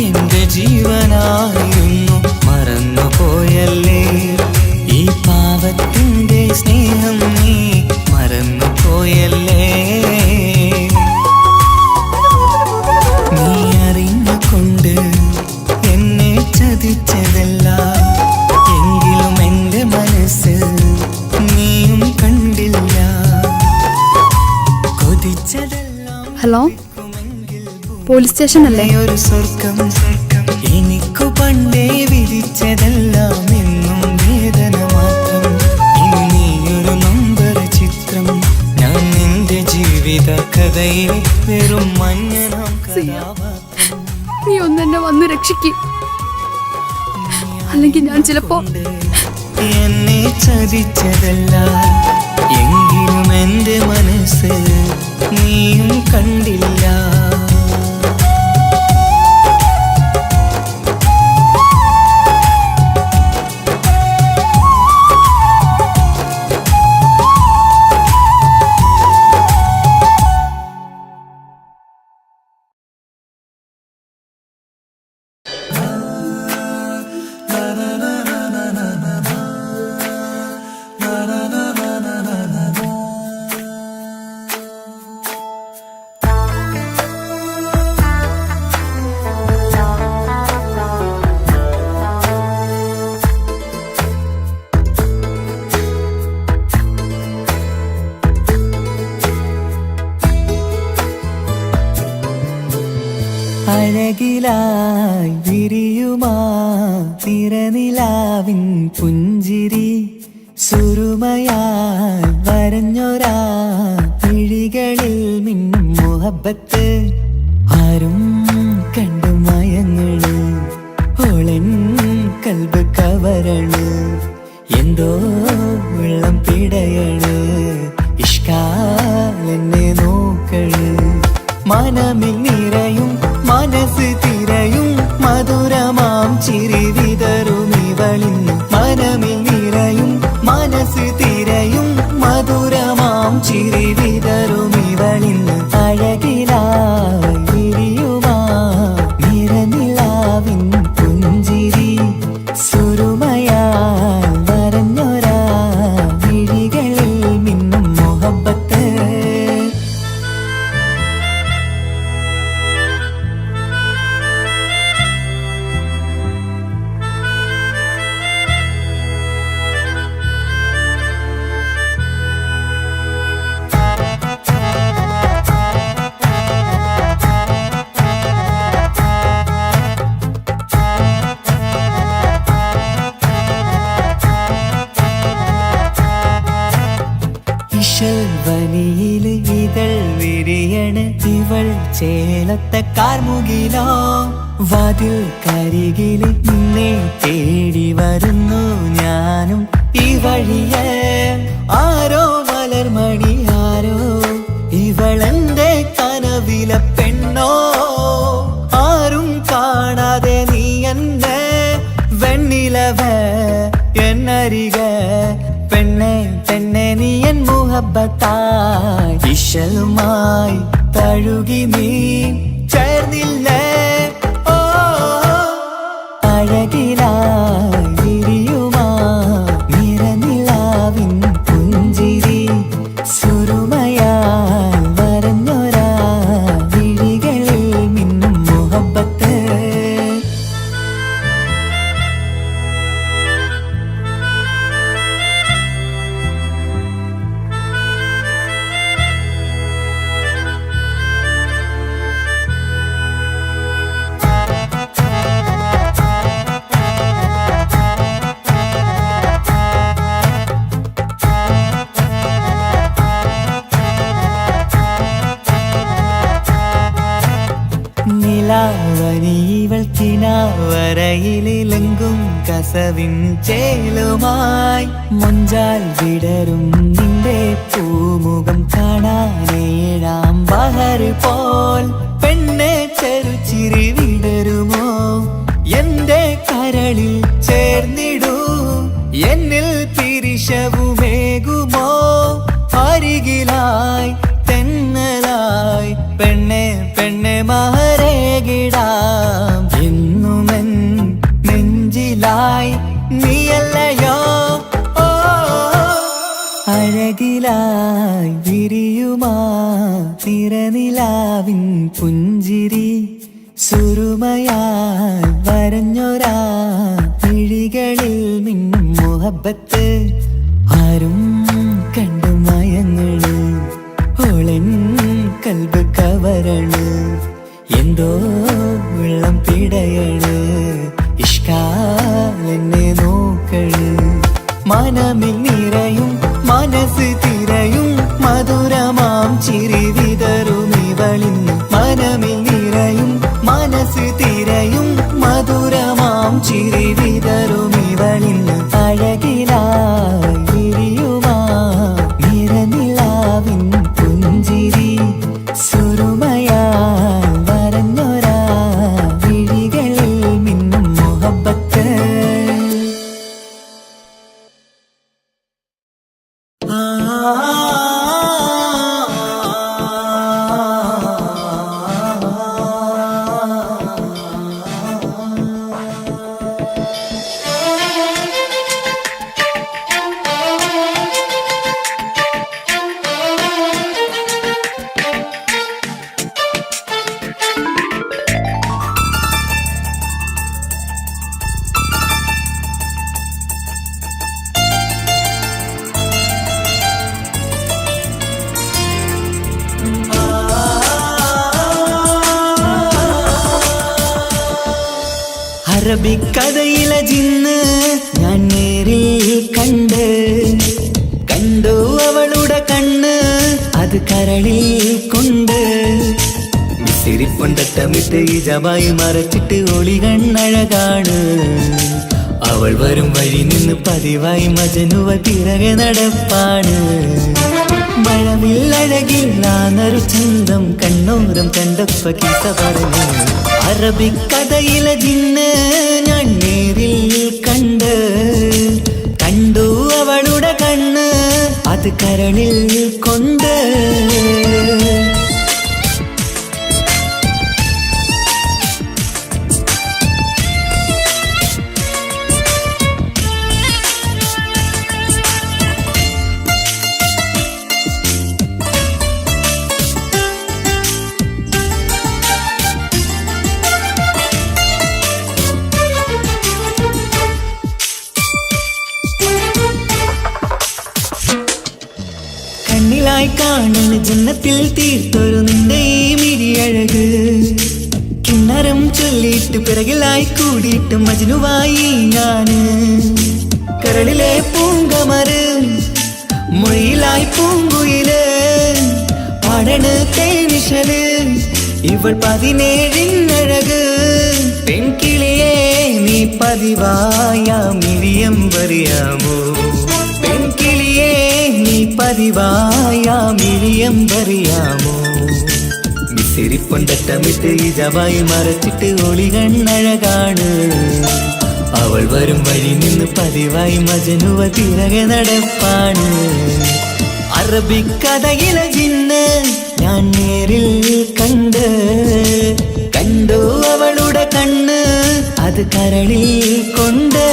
Speaker 2: എൻ്റെ ജീവനായിരുന്നു. മറന്നുപോയല്ലേ ഈ പാവത്തിൻ്റെ സ്നേഹം, നീ മറന്നുപോയല്ലേ. നീ അറിഞ്ഞുകൊണ്ട് എന്നെ ചതിച്ചതല്ല, എങ്കിലും എൻ്റെ മനസ്സ് നീയും കണ്ടില്ല. കൊതിച്ചതെല്ലാം
Speaker 7: ഹലോ, പോലീസ് സ്റ്റേഷൻ അല്ലേ?
Speaker 2: ഒരു സ്വർഗം എനിക്കു പണ്ടേ വിധിച്ചതെല്ലാം എന്നും വേദന മാത്രം. ഇനി നീയൊരു നമ്പർ ചിത്രം, ഞാൻ നിന്റെ ജീവിത കഥയിൽ വെറും മഞ്ഞനാം കഥാപാത്രം.
Speaker 7: നീ ഒന്നെന്നെ വന്ന് രക്ഷിക്കും, അല്ലെങ്കിൽ ഞാൻ ചിലപ്പോ.
Speaker 2: എന്നെ ചതിച്ചതല്ല, എങ്കിലും എൻ്റെ മനസ്സ് നീയും കണ്ടില്ല. അഴകിലായി വിരിയുമാ തിരനിലാവിൻ പുഞ്ചിരി, സുരുമയായി വരഞ്ഞൊരാ മിഴികളിൽ മിന്നും മുഹബത്ത് ആരും കണ്ടു മയങ്ങള് ഓളൻ കൽബ് കവരണ് എന്തോ വെള്ളം പിടയണ് ഇഷ്കാലെന്നെ നോക്കള് മനമിൽ നിറയും മനസ്സ് തിരയും മധുരമാം ചിരി വിതറും ഇവളിന്ന് മനമിൽ നിറയും മനസ്സ് തിരയും മധുരമാം ചിരി വിതറും ഇവളിന്ന് അഴകിലായി വിരിയുമാ നിറനിലാവിൻ പുഞ്ചിരി സുരുമയാൽ വരഞ്ഞൊരാ വിഴികളിൽ മിന്നും മുഹബത്ത് വനിയിൽ ഇതൾ വിരിയണ് ഇവൾ ചേലത്തെ കാർമുകിലോ വാതിൽ കരികില് നിന്നെ തേടി വരുന്നു ഞാനും ഈ വഴിയെ ആരോ മലർമണി ആരോ ഇവളെന്റെ കനവിലെ പെണ്ണോ ആരും കാണാതെ നീ എന്നെ വെണ്ണിലവ എന്നരിക പെണ്ണെ പെണ്ണെ നീ എൻ മുഹബത്തായി ഇശലുമായി തഴുകി നീ ചേർന്നില്ലേ ഓ അഴകിലായി വിരിയുമാ നിറനിലാവിൻ പുഞ്ചിരി സുരുമയാൽ വരഞ്ഞൊരാ വിഴികളിൽ മിന്നും മുഹബത്ത് നിലാവനിവൾ കിനാവരയിലെങ്കും കസവിൻ ചേലുമായി മുഞ്ചാൽ വിടരും നിന്റെ പൂമുഖം കാണാനേഴാം ബഹർ പോൽ പെണ്ണെ ചെറുചിരി വിടരുമോ എന്റെ കരളിൽ ചേർന്നിടൂ എന്നിൽ പിരിശവുമേകുമോ അരികിലായി തെന്നലായി പെണ്ണെ പെണ്ണെ മഹരേകിടാം എന്നുമെൻ നെഞ്ചിലായി നീയല്ലയോ ഓ അഴകിലായി വിരിയുമാ നിറനിലാവിൻ പുഞ്ചിരി സുരുമയാൽ വരഞ്ഞൊരാ മിഴികളിൽ മിന്നും മുഹബത്ത് ആരും കണ്ടു മയങ്ങള് ഓളൻ കൽബ് കവരണ് എന്തോ വെള്ളം പിടയണ് ഇഷ്കാലെന്നെ നോക്കള് മനമിൽ നിറയും മനസ്സ് തിരയും മധുരമാം ചിരി വിതറും ഇവളിന്ന് മനമിൽ നിറയും മനസ്സ് തിരയും മധുരമാം ചിരി വിതറും ഇവളിന്ന് അഴകിലായി വിരിയുമാ നിറനിലാവിൻ പുഞ്ചിരി സുരുമയാൽ വരഞ്ഞൊരാ വിഴികളിൽ മിന്നും മുഹബത്ത് അറബിക്കഥയിലെ ജിന്ന് ഞാൻ നേരിൽ കണ്ടു അവളുടെ കണ്ണ് അത് അത് കരളിൽ കൊണ്ട് സിരിപ്പൊണ്ടട്ടമിട്ട് ഈ ജബായി മറച്ചിട്ട് ഒളി കണ്ണഴകാണ് അവൾ വരും വഴി നിന്ന് പതിവായി മജനുവ പിറകെ നടപ്പാണ് മഴവില്ലഴകിൽ നാനൊരു ചന്തം കണ്ണോരം കണ്ടപ്പ കീസ പറഞ്ഞു അറബിക്കഥയിലെ ജിന്ന് ഞാൻ നേരിൽ കണ്ടു അവളുടെ കണ്ണ് അത് കരളിൽ കൊണ്ട് കണ്ണിലായി കാണുന്ന ജന്നത്തിൽ തീർത്തൊരു നിന്റെ ഈ മിരിയഴക് കിണ്ണരം ചൊല്ലിയിട്ട് പിറകിലായി കൂടിയിട്ട് മജ്നുവായി ഞാന് കരളിലെ പൂങ്കമര് മൊഴിയിലായി പൂങ്കുയില് പാടണ് തേനിശല് ഇവൾ 17 പെൺകിളിയെ നീ പതിവായ മിഴിയം പറയാമോ പെൺകിളിയെ നീ പതിവായ മിഴിയം പറയാമോ സിരിപ്പൊണ്ടട്ടമിട്ട് ഈ ജബായി മറച്ചിട്ട് ഒളി കണ്ണഴകാണ് അവൾ വരും വഴി നിന്ന് പതിവായി മജനുവ പിറകെ നടപ്പാണ് അറബിക്കഥയിലെ ജിന്ന് ഞാൻ നേരിൽ കണ്ടു അവളുടെ കണ്ണ് അത് കരളിൽ കൊണ്ട്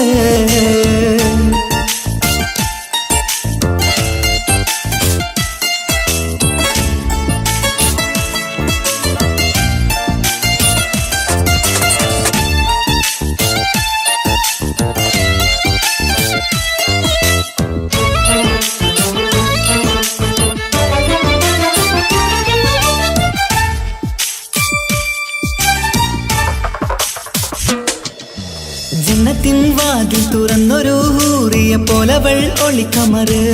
Speaker 2: ജന്നത്തിൻ വാതിൽ തുറന്നൊരു ഹൂറിയ പോലവൾ ഒളിക്കമറ്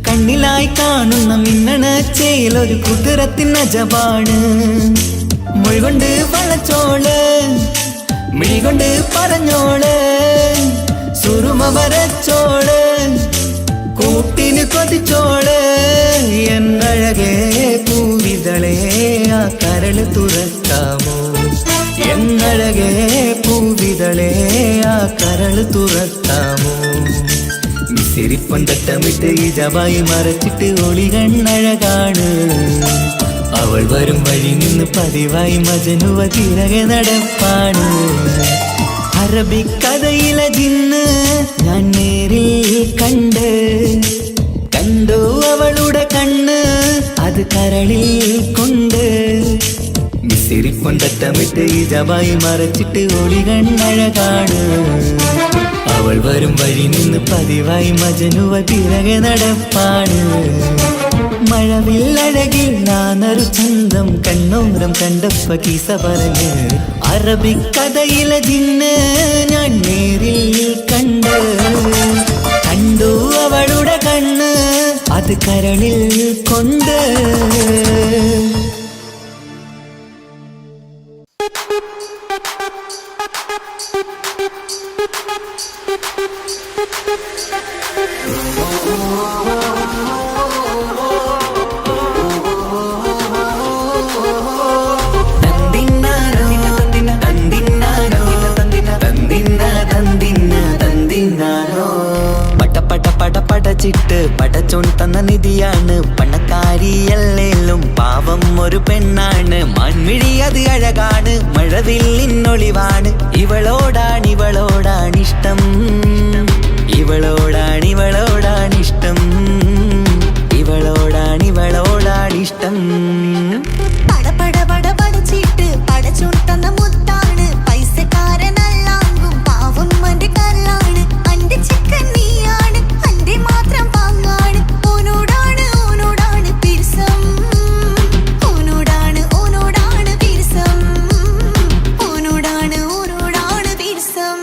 Speaker 2: കണ്ണിലായി കാണുന്ന മിന്നണ ചേലൊരു കുതിരത്തിൻ അജബാണ് മൊഴികൊണ്ട് വളച്ചോള് മിഴികൊണ്ട് പറഞ്ഞോള് സുറുമ വരച്ചോള് കൂട്ടിന് കൊതിച്ചോള് എന്നഴകേ പൂവിതളേ ആ കരള് തുറക്കാമോ എന്നഴകേ പൂവിതളേ ആ കരള് തുറക്കാമോ സിരിപ്പൊണ്ടട്ടമിട്ട് ഈ ജബായി മറച്ചിട്ട് ഒളി കണ്ണഴകാണ് അവൾ വരും വഴി നിന്ന് പതിവായി മജനുവ പിറകെ നടപ്പാണ് അറബിക്കഥയിലെ ജിന്ന് ഞാൻ നേരിൽ കണ്ടു അവളുടെ കണ്ണ് അത് കരളിൽ കൊണ്ട് സിരിപ്പൊണ്ടട്ടമിട്ട് ഈ ജബായി മറച്ചിട്ട് ഒളി കണ്ണഴകാണ് അവൾ വരും വഴി നിന്ന് പതിവായി മജനുവ പിറകെ നടപ്പാണ് മഴവില്ലഴകിൽ നാനൊരു ചന്തം കണ്ണോരം കണ്ടപ്പ കീസ പറഞ്ഞ് അറബിക്കഥയിലെ ജിന്ന് ഞാൻ നേരിൽ കണ്ടു അവളുടെ കണ്ണ് അത് കരളിൽ കൊണ്ട് പടച്ചിട്ട് പടച്ചോൻ തന്ന നിധിയാണ് പണക്കാരിയല്ലേലും പാവം ഒരു പെണ്ണാണ് മൺമിഴി അത് അഴകാണ് മഴവില്ലിന്നൊളിവാണ് ഇവളോടാണിഷ്ടം ഇവളോടാണിഷ്ടം ഇവളോടാണിഷ്ടം
Speaker 1: പടച്ചിട്ട് പടച്ചോൻ തന്ന മുത്താണ് പൈസക്കാരനല്ലാങ്കും പാവം അന്റെ കല്ലാണ് അന്റെ ചിക്കൻ നീയാണ് അന്റെ മാത്രം പാങ്ങാണ് ഓനോടാണ് പിരിസം ഓനോടാണ് പിരിസം ഓനോടാണ് പിരിസം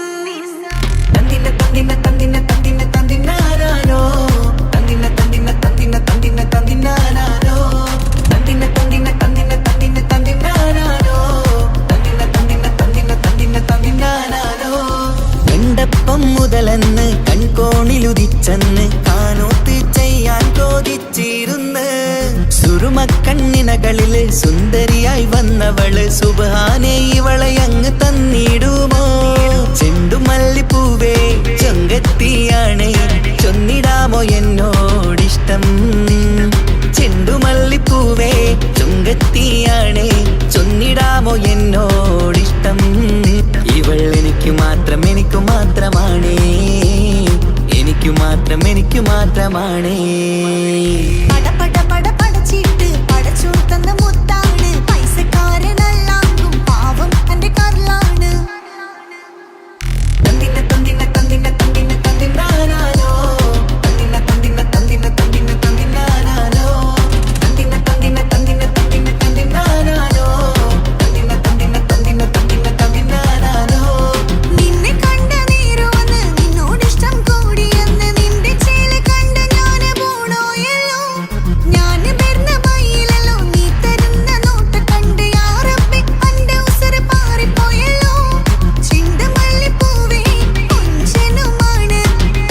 Speaker 2: സുറുമക്കണ്ണിനകളില് സുന്ദരിയായി വന്നവള് സുബ്ഹാനേ ഇവളെ അങ്ങ് തന്നിടുമോ? ചെണ്ടുമല്ലിപ്പൂവേ ചൊങ്കത്തിയാണ് ചൊന്നിടാമോ എന്നോടിഷ്ടം? ചെണ്ടുമല്ലിപ്പൂവേ ചൊങ്കത്തിയാണ് ചൊന്നിടാമോ എന്നോടിഷ്ടം? ഇവൾ എനിക്ക് മാത്രം എനിക്ക് മാത്രമാണേ, എനിക്ക് മാത്രം എനിക്ക് മാത്രമാണേ.
Speaker 1: പട പട പട പടച്ചിട്ട് പടച്ചോൻ തന്ന മുത്താണ്, പൈസക്കാരനല്ലാങ്കും പാവം എന്റെ കർലാണ്.
Speaker 2: തന്തിന തന്തിന തന്തിന തന്തിന തന്തിനാനാനോ, തന്തിന തന്തിന തന്തിന തന്തിന തന്തിനാനാനോ, തന്തിന തന്തിന തന്തിന തന്തിന തന്തിനാനാനോ, തന്തിന തന്തിന തന്തിന തന്തിന തന്തിനാനാനോ.
Speaker 1: നിന്നെ കണ്ട നേരോന്ന് നിന്നോടിഷ്ടം കൂടിയെന്ന് നിന്റെ ചേല് കണ്ട് ഞാന് പോണോയല്ലോ. ഞാന് വരുന്ന മയിലല്ലോ നീ തരുന്ന നോട്ട കണ്ട് യാ റബ്ബി അന്റെ ഉസറ് പാറിപ്പോയല്ലോ. ചെണ്ടുമല്ലിപ്പൂവേ കൊഞ്ചനുമാണ്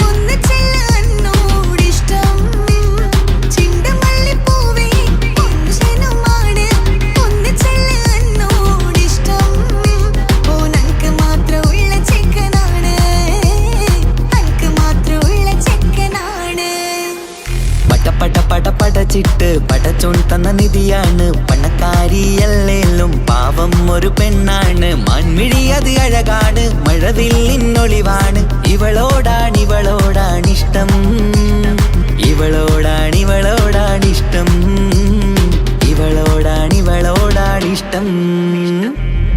Speaker 1: ഒന്ന് ചെല്ല് എന്നോടിഷ്ടം. ചെണ്ടുമല്ലിപ്പൂവേ കൊഞ്ചനുമാണ് ഒന്ന് ചെല്ല് എന്നോടിഷ്ടം. ഓനക്ക് മാത്രമുള്ള ചെക്കനാണ്, അനക്ക് മാത്രമുള്ള ചെക്കനാണ്.
Speaker 2: പട പട പട പടച്ചിട്ട് പടച്ചോൻ തന്ന നിധിയാണ്, പണക്കാരിയല്ലേലും പാവം ഒരു പെണ്ണാണ്. മാൻമിഴി അത് അഴകാണ്, മഴവില്ലിന്നൊളിവാണ്. ഇവളോടാണിഷ്ടം, ഇവളോടാണിഷ്ടം, ഇവളോടാണിഷ്ടം.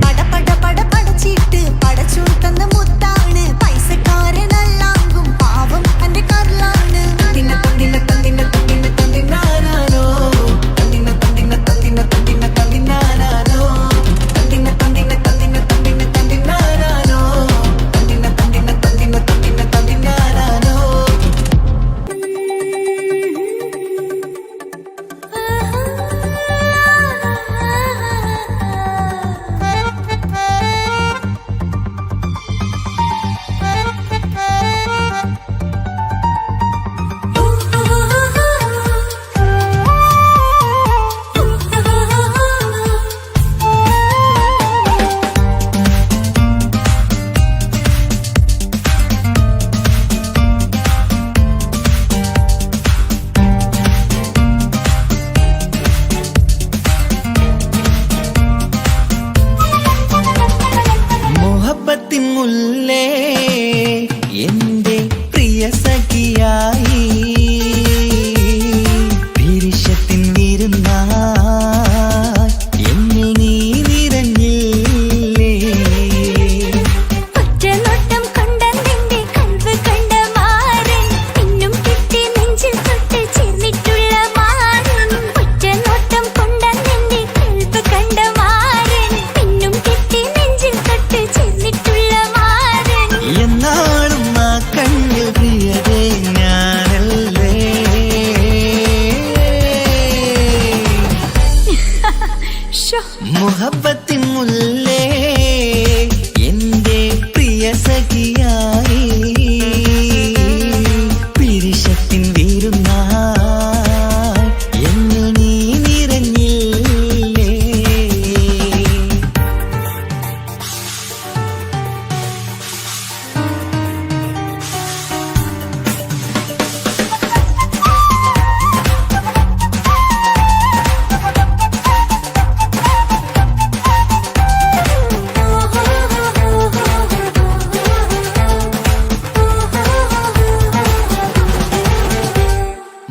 Speaker 1: പട പട പട പടച്ചിട്ട് പടച്ചോൻ തന്ന മുത്താണ്, പൈസക്കാരനല്ലാങ്കും പാവം എന്റെ കർലാണ്.
Speaker 2: തന്തിന തന്തിന തന്തിന തന്തിന തന്തിനാനാനോ, തന്തിന തന്തിന തന്തിന തന്തിന തന്തിനാനാനോ, തന്തിന തന്തിന തന്തിന തന്തിന തന്തിനാനാനോ, തന്തിന തന്തിന തന്തിന തന്തിന തന്തിനാനാനോ. മുഹബത്തിൻ മുല്ലേ എന്റെ പ്രിയ സഖിയായി, പിരിശത്തിൻ വിരുന്നായി എന്നിൽ നീ നിറഞ്ഞില്ലേ.
Speaker 3: ഒറ്റനോട്ടം കൊണ്ട നിന്റെ കൽവ് കണ്ട മാരൻ പിന്നും കിട്ടി നെഞ്ചിൽ തൊട്ട് ചേർന്നിട്ടുള്ള മാരൻ. ഒറ്റനോട്ടം കൊണ്ട നിന്റെ കൽവ് കണ്ട മാരൻ പിന്നും കിട്ടി നെഞ്ചിൽ തൊട്ട് ചേർന്നിട്ടുള്ള മാരൻ.
Speaker 2: എന്നാളും ആ കണ്ണിൽ പ്രിയതേ ഞാനല്ലേ. മുഹബത്തിൻ മുല്ലേ എന്റെ പ്രിയ സഖിയായി, പിരിശത്തിൻ വിരുന്നായി എന്നിൽ നീ നിറഞ്ഞില്ലേ.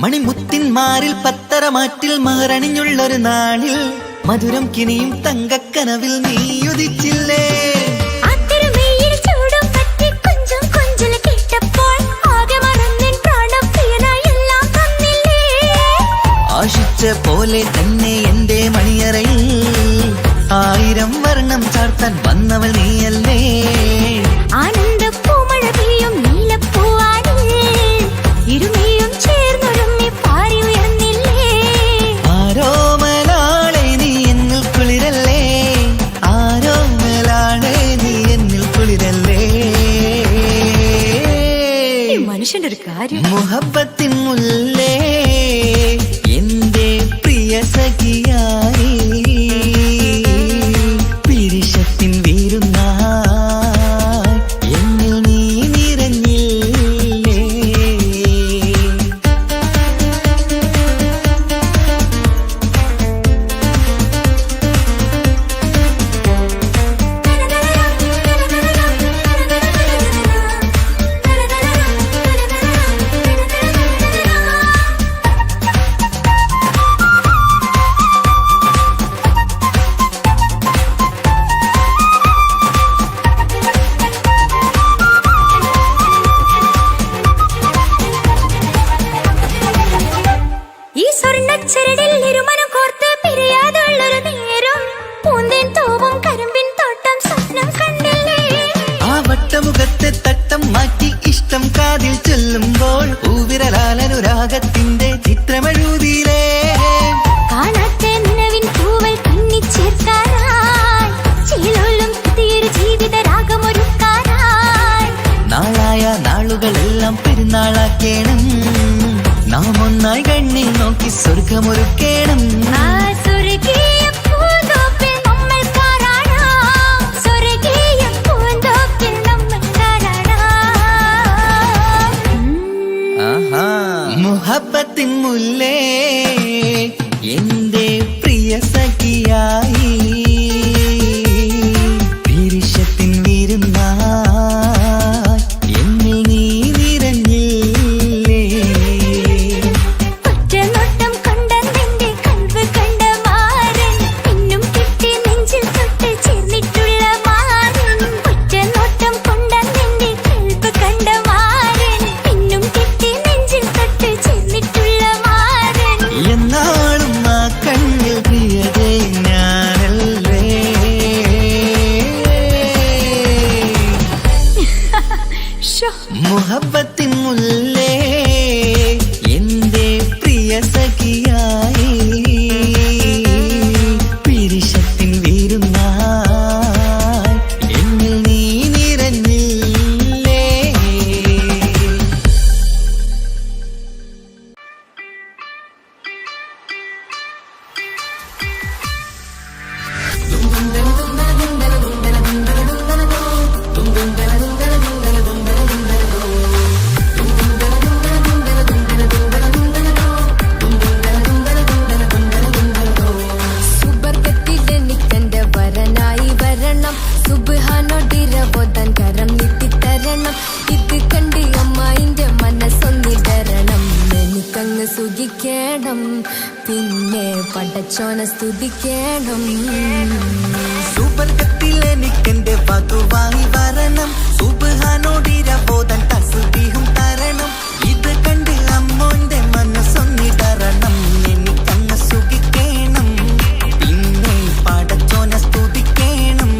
Speaker 2: മണിമുത്തിന്മാരിൽ പത്തരമാറ്റിൽ മഹറണിഞ്ഞുള്ളൊരു നാളിൽ മധുരം കിനിയും തങ്കക്കനവിൽ നീ ഉദിച്ചില്ലേ.
Speaker 3: ആ തിരുമേയിൽ ചൂടും പറ്റി കൊഞ്ചും കൊഞ്ചൽ കേട്ടപ്പോൾ ആകെ മറന്നിൻ പ്രാണപ്രിയനായി എല്ലാം തന്നില്ലേ.
Speaker 2: ആശിച്ച പോലെ തന്നെ എന്റെ മണിയറയിൽ 1000 വർണ്ണം ചാർത്താൻ വന്നവൾ നീയല്ലേ.
Speaker 3: ആനന്ദ പൂമഴ പെയ്യും നീലപ്പൂവാനിൽ ഇരുമയും ചേർന്നൊരുമ്മി പാരി ഉയർന്നില്ലേ.
Speaker 2: ആരോമലാളെ നീ എന്നിൽ കുളിരല്ലേ, ആരോമലാളെ നീ എന്നിൽ കുളിരല്ലേ.
Speaker 3: മനുഷ്യന്റെ ഒരു കാര്യം.
Speaker 2: മുഹബത്തിൻ മുല്ലേ എന്റെ പ്രിയ പ്രിയ സഖിയായി പിരിശത്തിൻ വീരുന്നായി എന്നിൽ നീ നിറഞ്ഞില്ലേ.
Speaker 3: ഈ സ്വർണ്ണച്ചരടിൽ ഇരുമനം കോർത്ത് പിരിയാതുള്ളൊരു നേരം പൂന്തേൻ തൂവും കരിമ്പിൻ തോട്ടം സ്വപ്നം കണ്ടില്ലേ.
Speaker 2: ആ വട്ടമുഖത്തെ തട്ടം മാറ്റി ഇഷ്ടം കാതിൽ ചൊല്ലുമ്പോൾ പൂവിരലാലനുരാഗത്തിന്റെ ചിത്രമെഴുതിയിലേ.
Speaker 3: കാണാത്ത നിലവിൻ പൂവൽ കണ്ണിച്ചേർക്കാനായി ചീലോലും പുതിയൊരു ജീവിത രാഗമൊരുക്കാനായി
Speaker 2: നാളായ നാളുകളെല്ലാം പെരുന്നാളാക്കേണം. നാം ഒന്നായി കണ്ണിൽ നോക്കി സ്വർഗമൊരുക്കേണം.
Speaker 3: ആ സ്വർഗീയ പൂന്തോപ്പിൽ നമ്മൾ കാണാം, സ്വർഗീയ പൂന്തോപ്പിൽ നമ്മൾ കാണാം.
Speaker 2: ആഹാ. മുഹബത്തിൻ മുല്ലേ എന്റെ പ്രിയ സഖിയായി പിരിശത്തിൻ വിരുന്നായി എന്നിൽ നീ നിറഞ്ഞില്ലേ.
Speaker 3: ഒറ്റനോട്ടം കൊണ്ട നിന്റെ കൽവ് കണ്ട മാരൻ പിന്നും കിട്ടി നെഞ്ചിൽ തൊട്ട് ചേർന്നിട്ടുള്ള മാരൻ. ഒറ്റനോട്ടം കൊണ്ട നിന്റെ കൽവ് കണ്ട മാരൻ പിന്നും കിട്ടി നെഞ്ചിൽ തൊട്ട് ചേർന്നിട്ടുള്ള മാരൻ.
Speaker 2: എന്നാളും ആ കണ്ണിൽ പ്രിയതേ ഞാനല്ലേ. മുഹബത്തിൻ മുല്ലേ എന്റെ പ്രിയ സഖിയായി പിരിശത്തിൻ വീരുന്നായി എന്നിൽ നീ നിറഞ്ഞില്ലേ.
Speaker 7: സുബർഗത്തിലെനിക്കെന്റെ വരനായി വരണം, സുബ്ഹാനോടിരവോദൻ കരം നീട്ടിത്തരണം. ഇത് കണ്ട് അമ്മായിന്റെ മനസ്സൊന്നിടരണം. എനിക്കങ്ങ് സുഖിക്കണം, പിന്നെ പടച്ചോനെ സ്തുതിക്കണം.
Speaker 2: സുബർഗത്തിൽ എനിക്കെന്റെ വധുവായി വരണം, സുബ്ഹാനോടിരവോദൻ തസ്ബീഹും തരണം. ഇത് കണ്ട് അമ്മോന്റെ മനസ്സൊന്നിടരണം. എനിക്കങ്ങ് സുഖിക്കണം, പിന്നെ പടച്ചോനെ സ്തുതിക്കണം.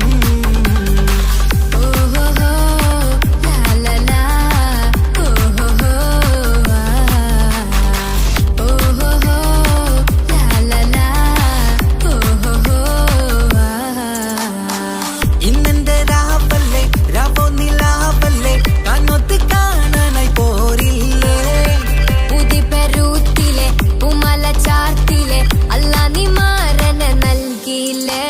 Speaker 7: ഓഹോഹോ, ലാലലാ, ഓഹോഹോ, ഓഹോഹോ, ലാലലാ, ഓഹോഹോ.
Speaker 2: ഇന്നെന്റെ രാവല്ലേ രാവോ നിലാവല്ലേ കണ്ണൊത്ത് കാണാനായി പോരില്ലേ.
Speaker 7: ഉദിപെരൂത്തിലെ ഉമല ചാർത്തിലെ അല്ലാ നീ മാരനെ നൽകിയില്ലേ.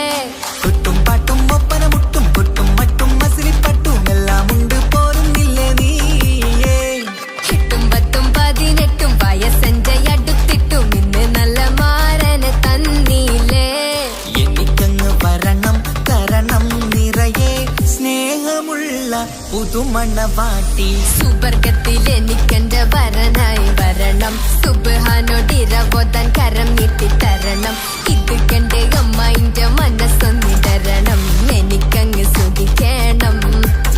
Speaker 2: കുട്ടും പാട്ടും ഒപ്പന മുട്ടും കൊട്ടും മട്ടും മസിലിപ്പട്ടും എല്ലാം ഉണ്ട് പോരുന്നില്ലേ നീയേ.
Speaker 7: 8 10 18 വയസ്സെന്റെ അടുത്തിട്ടും ഇന്ന് നല്ല മാരനെ തന്നീലേ.
Speaker 2: എനിക്കങ്ങ് വരണം തരണം നിറയെ സ്നേഹമുള്ള പുതുമണവാട്ടി.
Speaker 7: സുബർഗത്തിൽ എനിക്കെന്റെ വരനായി വരണം, സുബ്ഹാനോടിരവോദൻ കരം നീട്ടിത്തരണം. ഇത് കണ്ട് അമ്മായിന്റെ മനസ്സൊന്നിടരണം. എനിക്കങ്ങ് സുഖിക്കണം,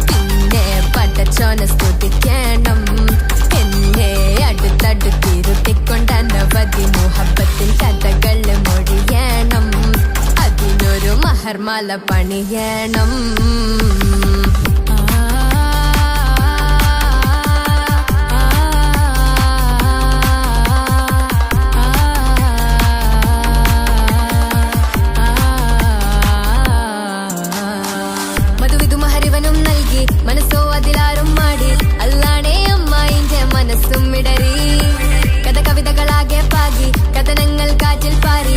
Speaker 7: പിന്നെ പടച്ചോനെ സ്തുതിക്കണം. എന്നെ അടുത്തടുത്തിരുത്തിക്കൊണ്ട് അനവധി മുഹബത്തിൻ കഥകൾ മൊഴിയണം. അതിനൊരു മഹർമാല പണിയണം. മനസ്സും ഇടറി കഥ കവിതകളാകെ പാകി കഥനങ്ങൾ കാറ്റിൽ പാറി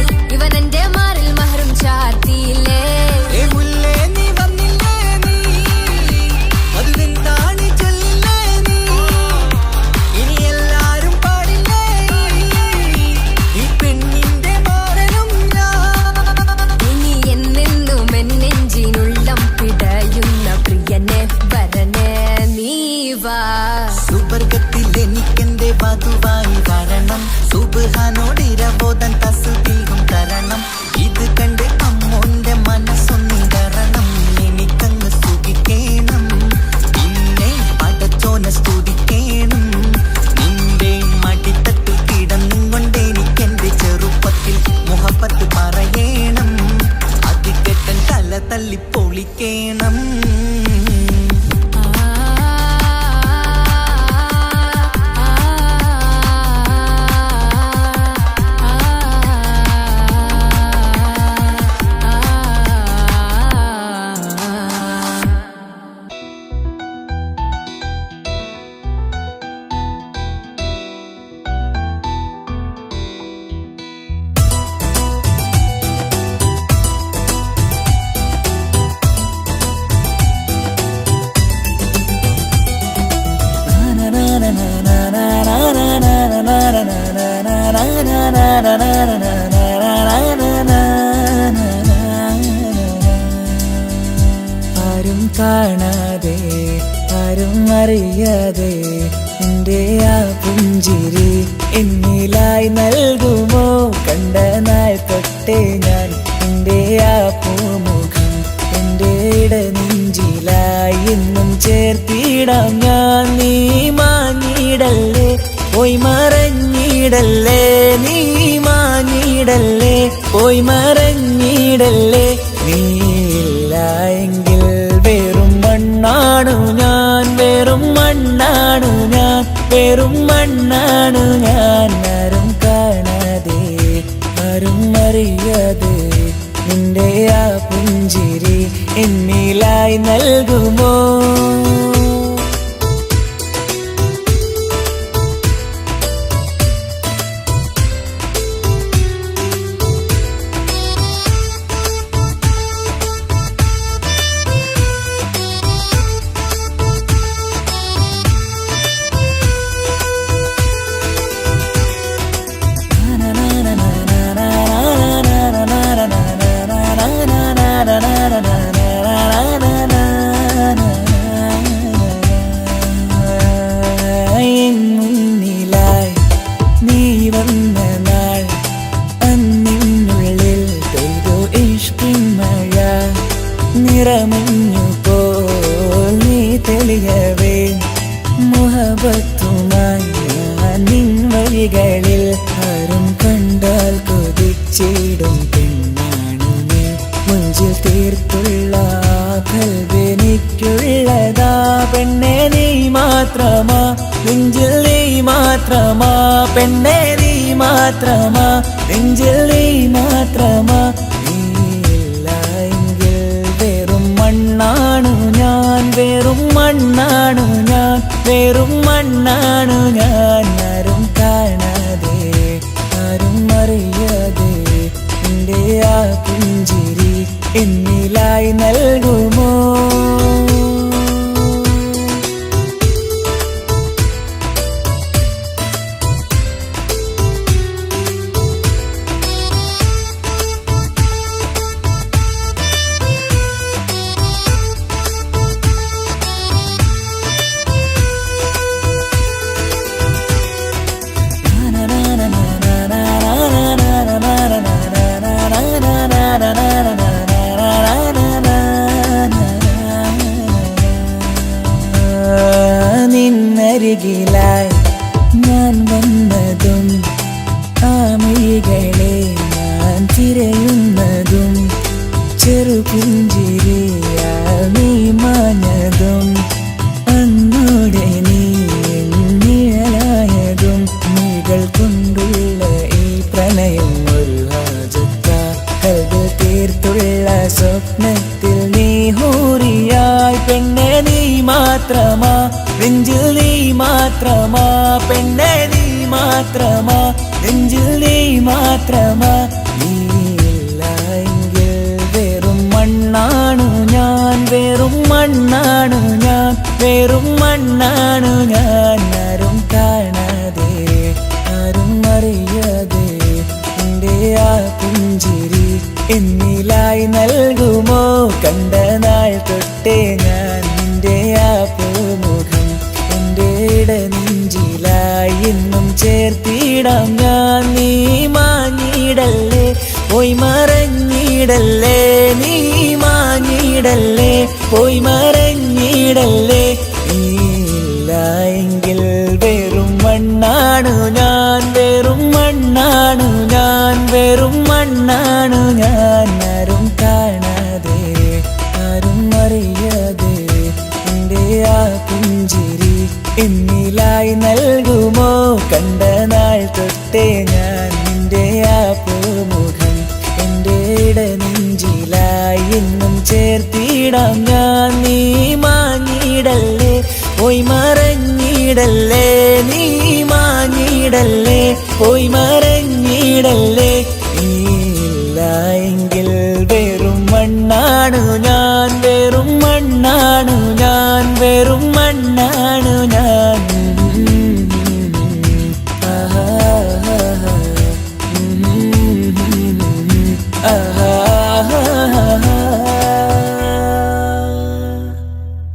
Speaker 2: ആരും കാണാതെ ആരും അറിയാതെ എൻ്റെ ആ പുഞ്ചിരി എന്നിലായി നൽകുമോ? കണ്ട നാൾ തൊട്ടേ ഞാൻ എൻ്റെ ആ പൂമുഖം എൻ്റെ ഇടനെഞ്ചിലായി എന്നും ചേർത്തിടാം ഞാൻ. നീ മാഞ്ഞിടല്ലേ, പോയി മറഞ്ഞിടല്ലേ, നീ മാഞ്ഞിടല്ലേ, പോയി മറഞ്ഞിടല്ലേ. നീയില്ല എങ്കിൽ വെറും മണ്ണാണു ഞാൻ, വെറും മണ്ണാണു ഞാൻ, വെറും മണ്ണാണു ഞാൻ. ആരും കാണാതെ ആരും അറിയാതെ നിന്റെ ആ പുഞ്ചിരി എന്നിലായി നൽകുമോ? മുന്നിലായി നീ വന്ന നാൾ അന്നിനുള്ളിൽ പെയ്തു ഇഷ്കിൻ മഴ. നിറമഞ്ഞു പോൽ നീ തെളിയവേ മുഹബത്തുമായി ഞാൻ നിൻ വഴികളിൽ. ആരും കണ്ടാൽ കൊതിച്ചിടും പെണ്ണാണു നീ, മുഞ്ചിൽ തീർത്തുള്ള കൽവെനിക്കുള്ളതാ. പെണ്ണെ നീ മാത്രമാ, നെഞ്ചിൽ നീ മാത്രമാ, പെണ്ണെ നീ മാത്രമാ, നെഞ്ചിൽ നീ മാത്രമാ. നീയില്ല എങ്കിൽ വെറും മണ്ണാണു ഞാൻ, വെറും മണ്ണാണു ഞാൻ, വെറും മണ്ണാണു ഞാൻ. ആരും കാണാതെ ആരും അറിയാതെ എൻ്റെ ആ പുഞ്ചിരി എന്നിലായി നൽകുമോ? നിന്നരികിലായി ഞാൻ വന്നതും ആ മിഴികളെ ഞാൻ തിരയുന്നതും ചെറുപുഞ്ചിരിയാൽ നീ മാഞ്ഞതും അന്നോടെ നീ നിഴലായതും നീകൾ കൊണ്ടുള്ള ഈ പ്രണയം ഒരു ഹാജത്ത. കൽവിൽ തീർത്തുള്ള സ്വപ്നത്തിൽ നീ ഹൂറിയായി. പെണ്ണെ നീ മാത്രമാ, നെഞ്ചിൽ നീ മാത്രമാ, പെണ്ണെ നീ മാത്രമാ, നെഞ്ചിൽ നീ മാത്രമാ. നീയില്ല എങ്കിൽ വെറും മണ്ണാണു ഞാൻ, വെറും മണ്ണാണു ഞാൻ, വെറും മണ്ണാണു ഞാൻ. ആരും കാണാതെ ആരും അറിയാതെ എൻ്റെ ആ പുഞ്ചിരി എന്നിലായി നൽകുമോ? കണ്ട നാൾ തൊട്ടേ ഞാൻ നിന്റെ ആ പൂമുഖം എൻ്റെ ഇടനെഞ്ചിലായി എന്നും ചേർത്തിടാം ഞാൻ. നീ മാഞ്ഞിടല്ലേ, പോയി മറഞ്ഞിടല്ലേ, നീ മാഞ്ഞിടല്ലേ, പോയി മറഞ്ഞിടല്ലേ. നീയില്ല എങ്കിൽ വെറും മണ്ണാണു ഞാൻ, വെറും മണ്ണാണു ഞാൻ, വെറും മണ്ണാണു ഞാൻ. ആരും കാണാതെ ആരും അറിയാതെ എൻ്റെ ആ പുഞ്ചിരി എന്നിലായി നൽകുമോ? കണ്ട നാൾ തൊട്ടേ ഞാൻ നിന്റെ ആ പൂമുഖം എൻ്റെ ഇടനെഞ്ചിലായി എന്നും ചേർത്തിടാം ഞാൻ. നീ മാഞ്ഞിടല്ലേ, പോയി മറഞ്ഞിടല്ലേ, നീ മാഞ്ഞിടല്ലേ, പോയി മറഞ്ഞിടല്ലേ. നീയില്ല എങ്കിൽ വെറും മണ്ണാണു ഞാൻ, വെറും മണ്ണാണു ഞാൻ, വെറും